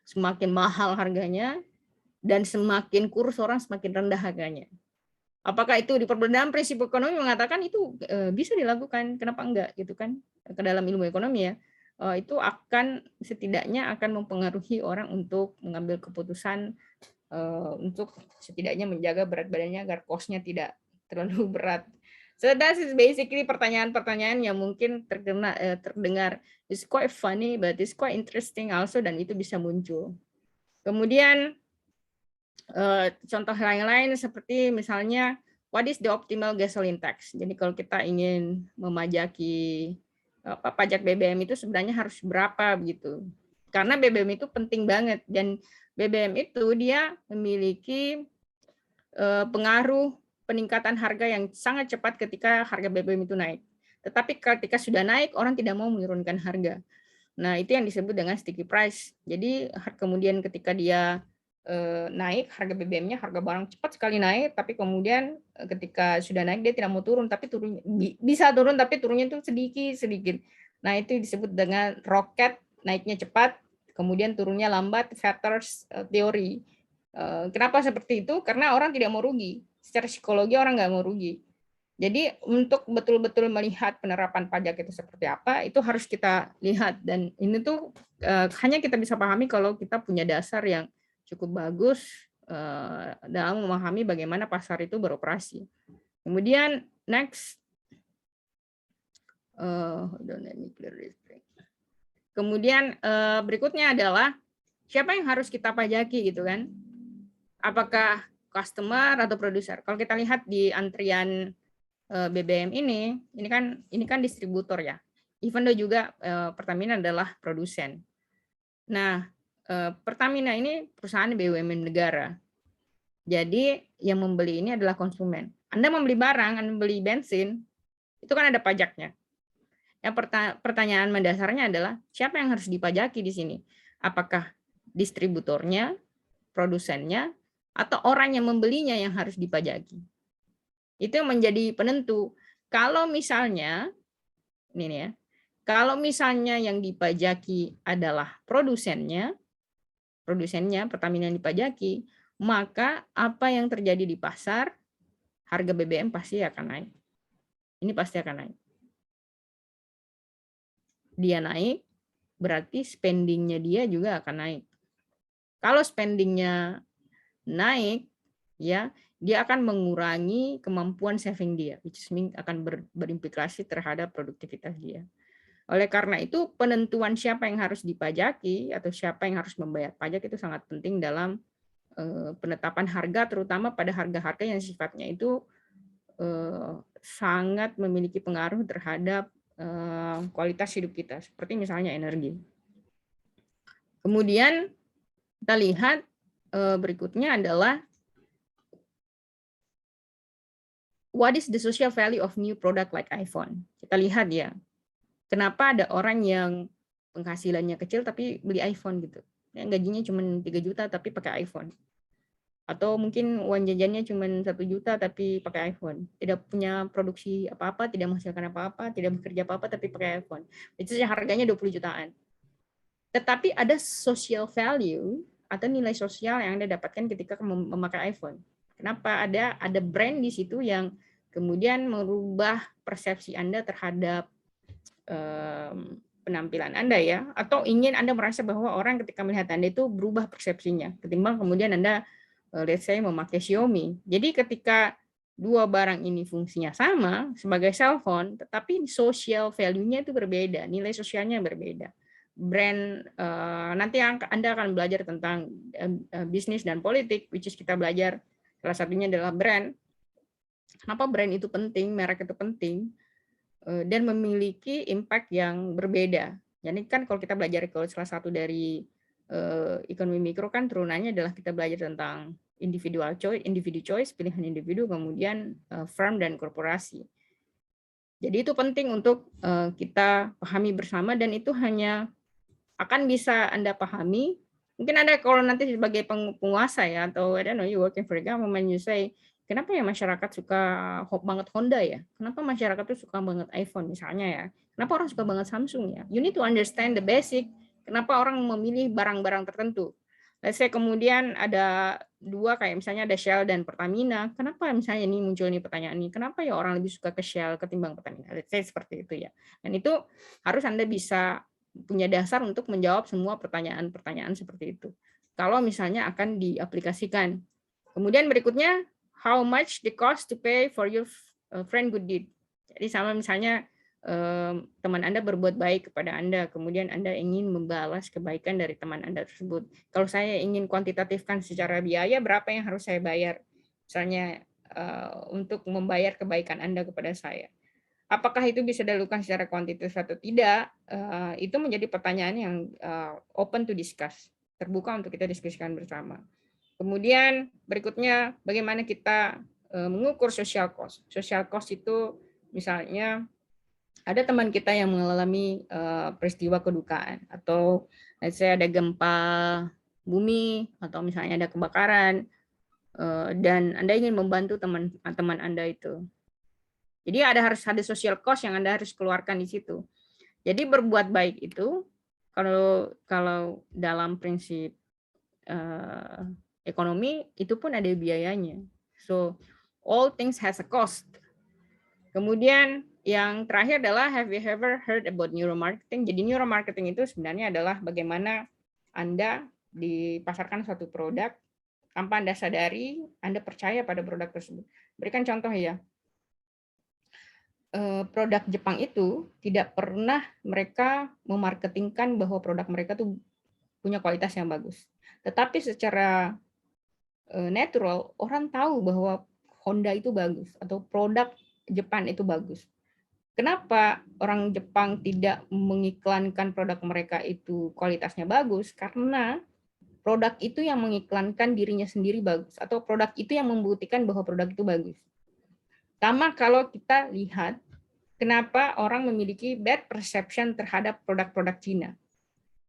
semakin mahal harganya, dan semakin kurus orang semakin rendah harganya. Apakah itu dalam prinsip ekonomi mengatakan itu bisa dilakukan, kenapa enggak gitu kan? Ke dalam ilmu ekonomi ya, itu akan setidaknya akan mempengaruhi orang untuk mengambil keputusan untuk setidaknya menjaga berat badannya agar cost-nya tidak terlalu berat. So that is basically pertanyaan-pertanyaan yang mungkin terdengar is quite funny but it's quite interesting also, dan itu bisa muncul. Kemudian contoh lain-lain seperti misalnya what is the optimal gasoline tax? Jadi kalau kita ingin memajaki pajak BBM itu sebenarnya harus berapa begitu. Karena BBM itu penting banget, dan BBM itu dia memiliki pengaruh peningkatan harga yang sangat cepat ketika harga BBM itu naik. Tetapi ketika sudah naik, orang tidak mau menurunkan harga. Nah, itu yang disebut dengan sticky price. Jadi kemudian ketika dia naik harga BBM-nya, harga barang cepat sekali naik, tapi kemudian ketika sudah naik dia tidak mau turun, tapi turun bisa turun tapi turunnya itu sedikit. Nah, itu disebut dengan roket, naiknya cepat, kemudian turunnya lambat, Fatter's theory. Kenapa seperti itu? Karena orang tidak mau rugi. Secara psikologi orang nggak mau rugi. Jadi untuk betul-betul melihat penerapan pajak itu seperti apa, itu harus kita lihat, dan ini tuh hanya kita bisa pahami kalau kita punya dasar yang cukup bagus dalam memahami bagaimana pasar itu beroperasi. Kemudian next, kemudian berikutnya adalah siapa yang harus kita pajaki gitu kan? Apakah customer atau produser? Kalau kita lihat di antrian BBM ini kan distributor ya. Even though juga Pertamina adalah produsen. Nah, Pertamina ini perusahaan BUMN negara. Jadi yang membeli ini adalah konsumen. Anda membeli barang, Anda membeli bensin, itu kan ada pajaknya. Yang pertanyaan mendasarnya adalah siapa yang harus dipajaki di sini? Apakah distributornya, produsennya, atau orang yang membelinya yang harus dipajaki? Itu menjadi penentu. Kalau misalnya ini ya, kalau misalnya yang dipajaki adalah produsennya Pertamina yang dipajaki, maka apa yang terjadi di pasar, harga BBM pasti akan naik. Ini pasti akan naik. Dia naik, berarti spendingnya dia juga akan naik. Kalau spendingnya naik, ya dia akan mengurangi kemampuan saving dia, which means akan berimplikasi terhadap produktivitas dia. Oleh karena itu, penentuan siapa yang harus dipajaki atau siapa yang harus membayar pajak itu sangat penting dalam penetapan harga, terutama pada harga-harga yang sifatnya itu sangat memiliki pengaruh terhadap kualitas hidup kita, seperti misalnya energi. Kemudian kita lihat berikutnya adalah what is the social value of new product like iPhone? Kita lihat ya, kenapa ada orang yang penghasilannya kecil tapi beli iPhone gitu. Yang gajinya cuma 3 juta tapi pakai iPhone. Atau mungkin uang jajannya cuma 1 juta tapi pakai iPhone. Tidak punya produksi apa-apa, tidak menghasilkan apa-apa, tidak bekerja apa-apa tapi pakai iPhone. Itu harganya 20 jutaan. Tetapi ada social value atau nilai sosial yang Anda dapatkan ketika memakai iPhone. Kenapa? Ada brand di situ yang kemudian merubah persepsi Anda terhadap penampilan Anda ya, atau ingin Anda merasa bahwa orang ketika melihat Anda itu berubah persepsinya, ketimbang kemudian Anda let's say memakai Xiaomi. Jadi ketika dua barang ini fungsinya sama sebagai cellphone, tetapi social value-nya itu berbeda, nilai sosialnya berbeda. Brand, nanti Anda akan belajar tentang bisnis dan politik, which is kita belajar salah satunya adalah brand. Kenapa brand itu penting, merek itu penting, dan memiliki impact yang berbeda. Jadi kan kalau kita belajar kalau salah satu dari ekonomi mikro kan turunannya adalah kita belajar tentang individu choice, pilihan individu, kemudian firm dan korporasi. Jadi itu penting untuk kita pahami bersama, dan itu hanya akan bisa Anda pahami. Mungkin Anda kalau nanti sebagai penguasa ya, atau I don't know, you working for the government, you say, kenapa ya masyarakat suka banget Honda ya? Kenapa masyarakat tuh suka banget iPhone misalnya ya? Kenapa orang suka banget Samsung ya? You need to understand the basic. Kenapa orang memilih barang-barang tertentu? Let's say kemudian ada dua, kayak misalnya ada Shell dan Pertamina. Kenapa misalnya ini muncul nih pertanyaan ini? Kenapa ya orang lebih suka ke Shell ketimbang Pertamina? Let's say seperti itu ya. Dan itu harus Anda bisa punya dasar untuk menjawab semua pertanyaan-pertanyaan seperti itu. Kalau misalnya akan diaplikasikan. Kemudian berikutnya, how much the cost to pay for your friend good deed. Jadi sama misalnya teman Anda berbuat baik kepada Anda, kemudian Anda ingin membalas kebaikan dari teman Anda tersebut. Kalau saya ingin kuantitatifkan secara biaya, berapa yang harus saya bayar? Misalnya untuk membayar kebaikan Anda kepada saya. Apakah itu bisa dilakukan secara kuantitatif atau tidak? Itu menjadi pertanyaan yang open to discuss, terbuka untuk kita diskusikan bersama. Kemudian berikutnya, bagaimana kita mengukur social cost. Social cost itu misalnya ada teman kita yang mengalami peristiwa kedukaan, atau let's say ada gempa bumi, atau misalnya ada kebakaran, dan Anda ingin membantu teman Anda itu. Jadi harus ada social cost yang Anda harus keluarkan di situ. Jadi berbuat baik itu kalau dalam prinsip ekonomi itu pun ada biayanya. So all things has a cost. Kemudian yang terakhir adalah, have you ever heard about neuromarketing? Jadi neuromarketing itu sebenarnya adalah bagaimana Anda dipasarkan suatu produk tanpa Anda sadari, Anda percaya pada produk tersebut. Berikan contoh ya. Produk Jepang itu tidak pernah mereka memarketingkan bahwa produk mereka tuh punya kualitas yang bagus. Tetapi secara natural, orang tahu bahwa Honda itu bagus atau produk Jepang itu bagus. Kenapa orang Jepang tidak mengiklankan produk mereka itu kualitasnya bagus? Karena produk itu yang mengiklankan dirinya sendiri bagus, atau produk itu yang membuktikan bahwa produk itu bagus. Sama kalau kita lihat kenapa orang memiliki bad perception terhadap produk-produk Cina.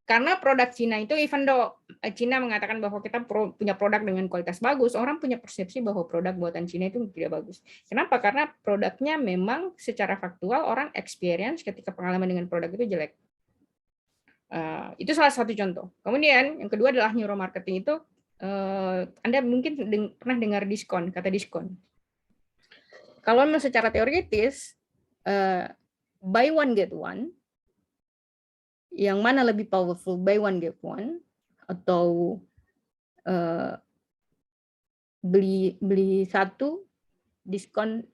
Karena produk Cina itu, even though Cina mengatakan bahwa kita punya produk dengan kualitas bagus, orang punya persepsi bahwa produk buatan Cina itu tidak bagus. Kenapa? Karena produknya memang secara faktual orang experience ketika pengalaman dengan produk itu jelek. Itu salah satu contoh. Kemudian yang kedua adalah neuromarketing itu, Anda mungkin pernah dengar diskon, kata diskon. Kalau secara teoritis, buy one get one, yang mana lebih powerful, buy one get one atau beli satu diskon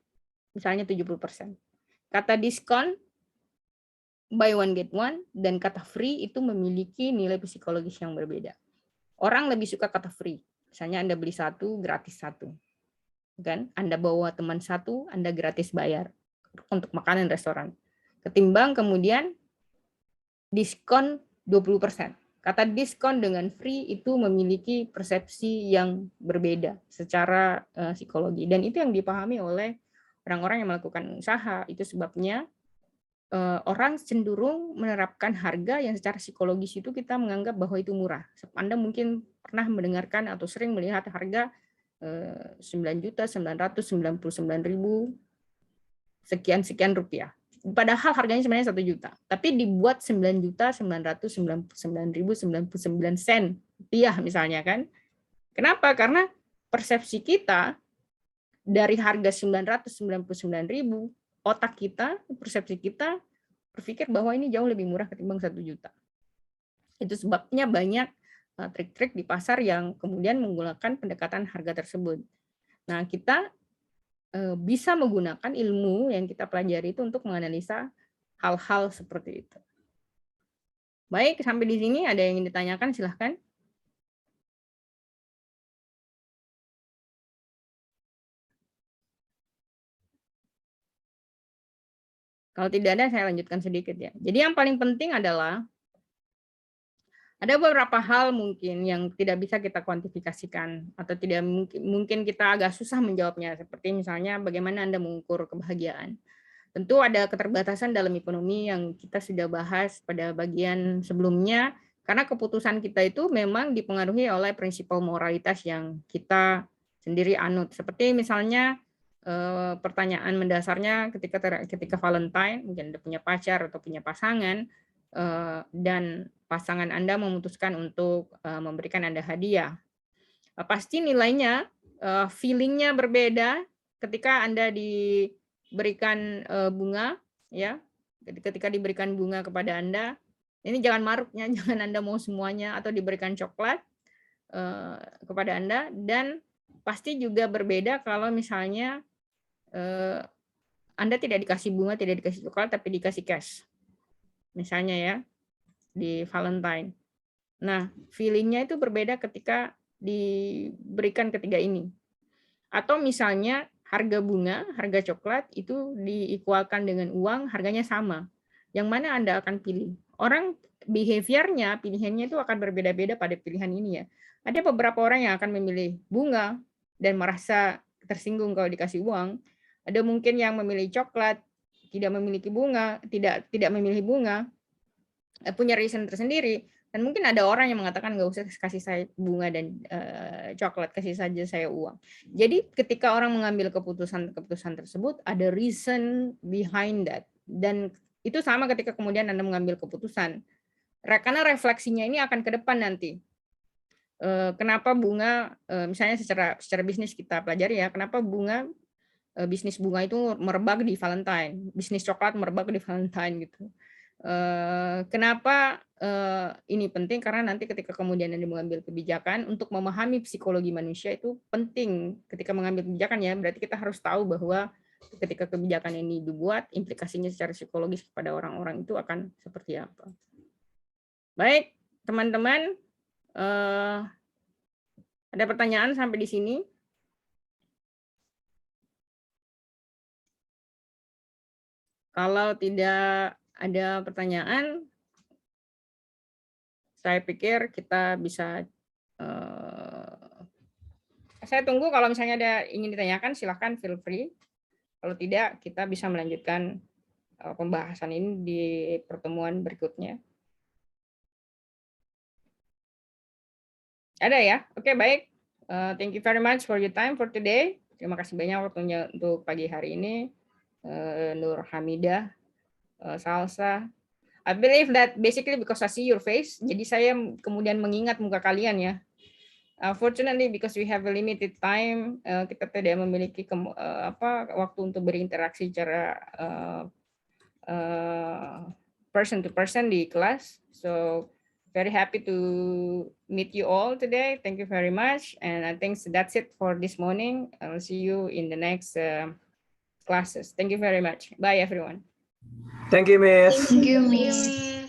misalnya 70%. Kata diskon, buy one get one, dan kata free itu memiliki nilai psikologis yang berbeda. Orang lebih suka kata free. Misalnya Anda beli satu, gratis satu. Kan? Anda bawa teman satu, Anda gratis bayar untuk makanan restoran. Ketimbang kemudian diskon 20%. Kata diskon dengan free itu memiliki persepsi yang berbeda secara psikologi. Dan itu yang dipahami oleh orang-orang yang melakukan usaha. Itu sebabnya orang cenderung menerapkan harga yang secara psikologis itu kita menganggap bahwa itu murah. Anda mungkin pernah mendengarkan atau sering melihat harga 9.999.000 sekian rupiah. Padahal harganya sebenarnya 1 juta, tapi dibuat 9.999.099 sen rupiah misalnya kan. Kenapa? Karena persepsi kita dari harga 999.000, otak kita, persepsi kita berpikir bahwa ini jauh lebih murah ketimbang 1 juta. Itu sebabnya banyak trik-trik di pasar yang kemudian menggunakan pendekatan harga tersebut. Nah, kita bisa menggunakan ilmu yang kita pelajari itu untuk menganalisa hal-hal seperti itu. Baik, sampai di sini ada yang ingin ditanyakan, silahkan. Kalau tidak ada, saya lanjutkan sedikit ya. Jadi yang paling penting adalah ada beberapa hal mungkin yang tidak bisa kita kuantifikasikan atau tidak mungkin kita agak susah menjawabnya. Seperti misalnya bagaimana Anda mengukur kebahagiaan. Tentu ada keterbatasan dalam ekonomi yang kita sudah bahas pada bagian sebelumnya, karena keputusan kita itu memang dipengaruhi oleh prinsip moralitas yang kita sendiri anut. Seperti misalnya pertanyaan mendasarnya ketika Valentine, mungkin Anda punya pacar atau punya pasangan, dan pasangan Anda memutuskan untuk memberikan Anda hadiah. Pasti nilainya, feeling-nya berbeda ketika Anda diberikan bunga, ya. Ketika diberikan bunga kepada Anda, ini jangan maruknya, jangan Anda mau semuanya, atau diberikan coklat kepada Anda, dan pasti juga berbeda kalau misalnya Anda tidak dikasih bunga, tidak dikasih coklat, tapi dikasih cash. Misalnya ya, di Valentine. Nah, feeling-nya itu berbeda ketika diberikan ketiga ini. Atau misalnya harga bunga, harga coklat itu diikualkan dengan uang, harganya sama. Yang mana Anda akan pilih? Orang behavior-nya, pilihannya itu akan berbeda-beda pada pilihan ini ya. Ada beberapa orang yang akan memilih bunga dan merasa tersinggung kalau dikasih uang. Ada mungkin yang memilih coklat, tidak memiliki bunga, tidak memilih bunga, punya reason tersendiri. Dan mungkin ada orang yang mengatakan nggak usah kasih saya bunga dan coklat, kasih saja saya uang. Jadi ketika orang mengambil keputusan tersebut, ada reason behind that. Dan itu sama ketika kemudian Anda mengambil keputusan. Karena refleksinya ini akan ke depan nanti. Kenapa bunga, misalnya secara bisnis kita pelajari ya, kenapa bisnis bunga itu merebak di Valentine, bisnis coklat merebak di Valentine gitu. Kenapa ini penting? Karena nanti ketika kemudian Anda mengambil kebijakan, untuk memahami psikologi manusia itu penting ketika mengambil kebijakan ya. Berarti kita harus tahu bahwa ketika kebijakan ini dibuat, implikasinya secara psikologis kepada orang-orang itu akan seperti apa. Baik, teman-teman, ada pertanyaan sampai di sini? Kalau tidak ada pertanyaan, saya pikir kita bisa, saya tunggu kalau misalnya ada ingin ditanyakan, silahkan feel free. Kalau tidak, kita bisa melanjutkan pembahasan ini di pertemuan berikutnya. Ada ya? Oke, baik. Thank you very much for your time for today. Terima kasih banyak waktunya untuk pagi hari ini. Nur Hamidah, Salsa. I believe that basically because I see your face, jadi saya kemudian mengingat muka kalian ya. Fortunately, because we have a limited time, kita tidak memiliki waktu untuk berinteraksi secara person to person di kelas. So very happy to meet you all today. Thank you very much. And I think that's it for this morning. I'll see you in the next classes. Thank you very much. Bye, everyone. Thank you, Miss. Thank you, Miss.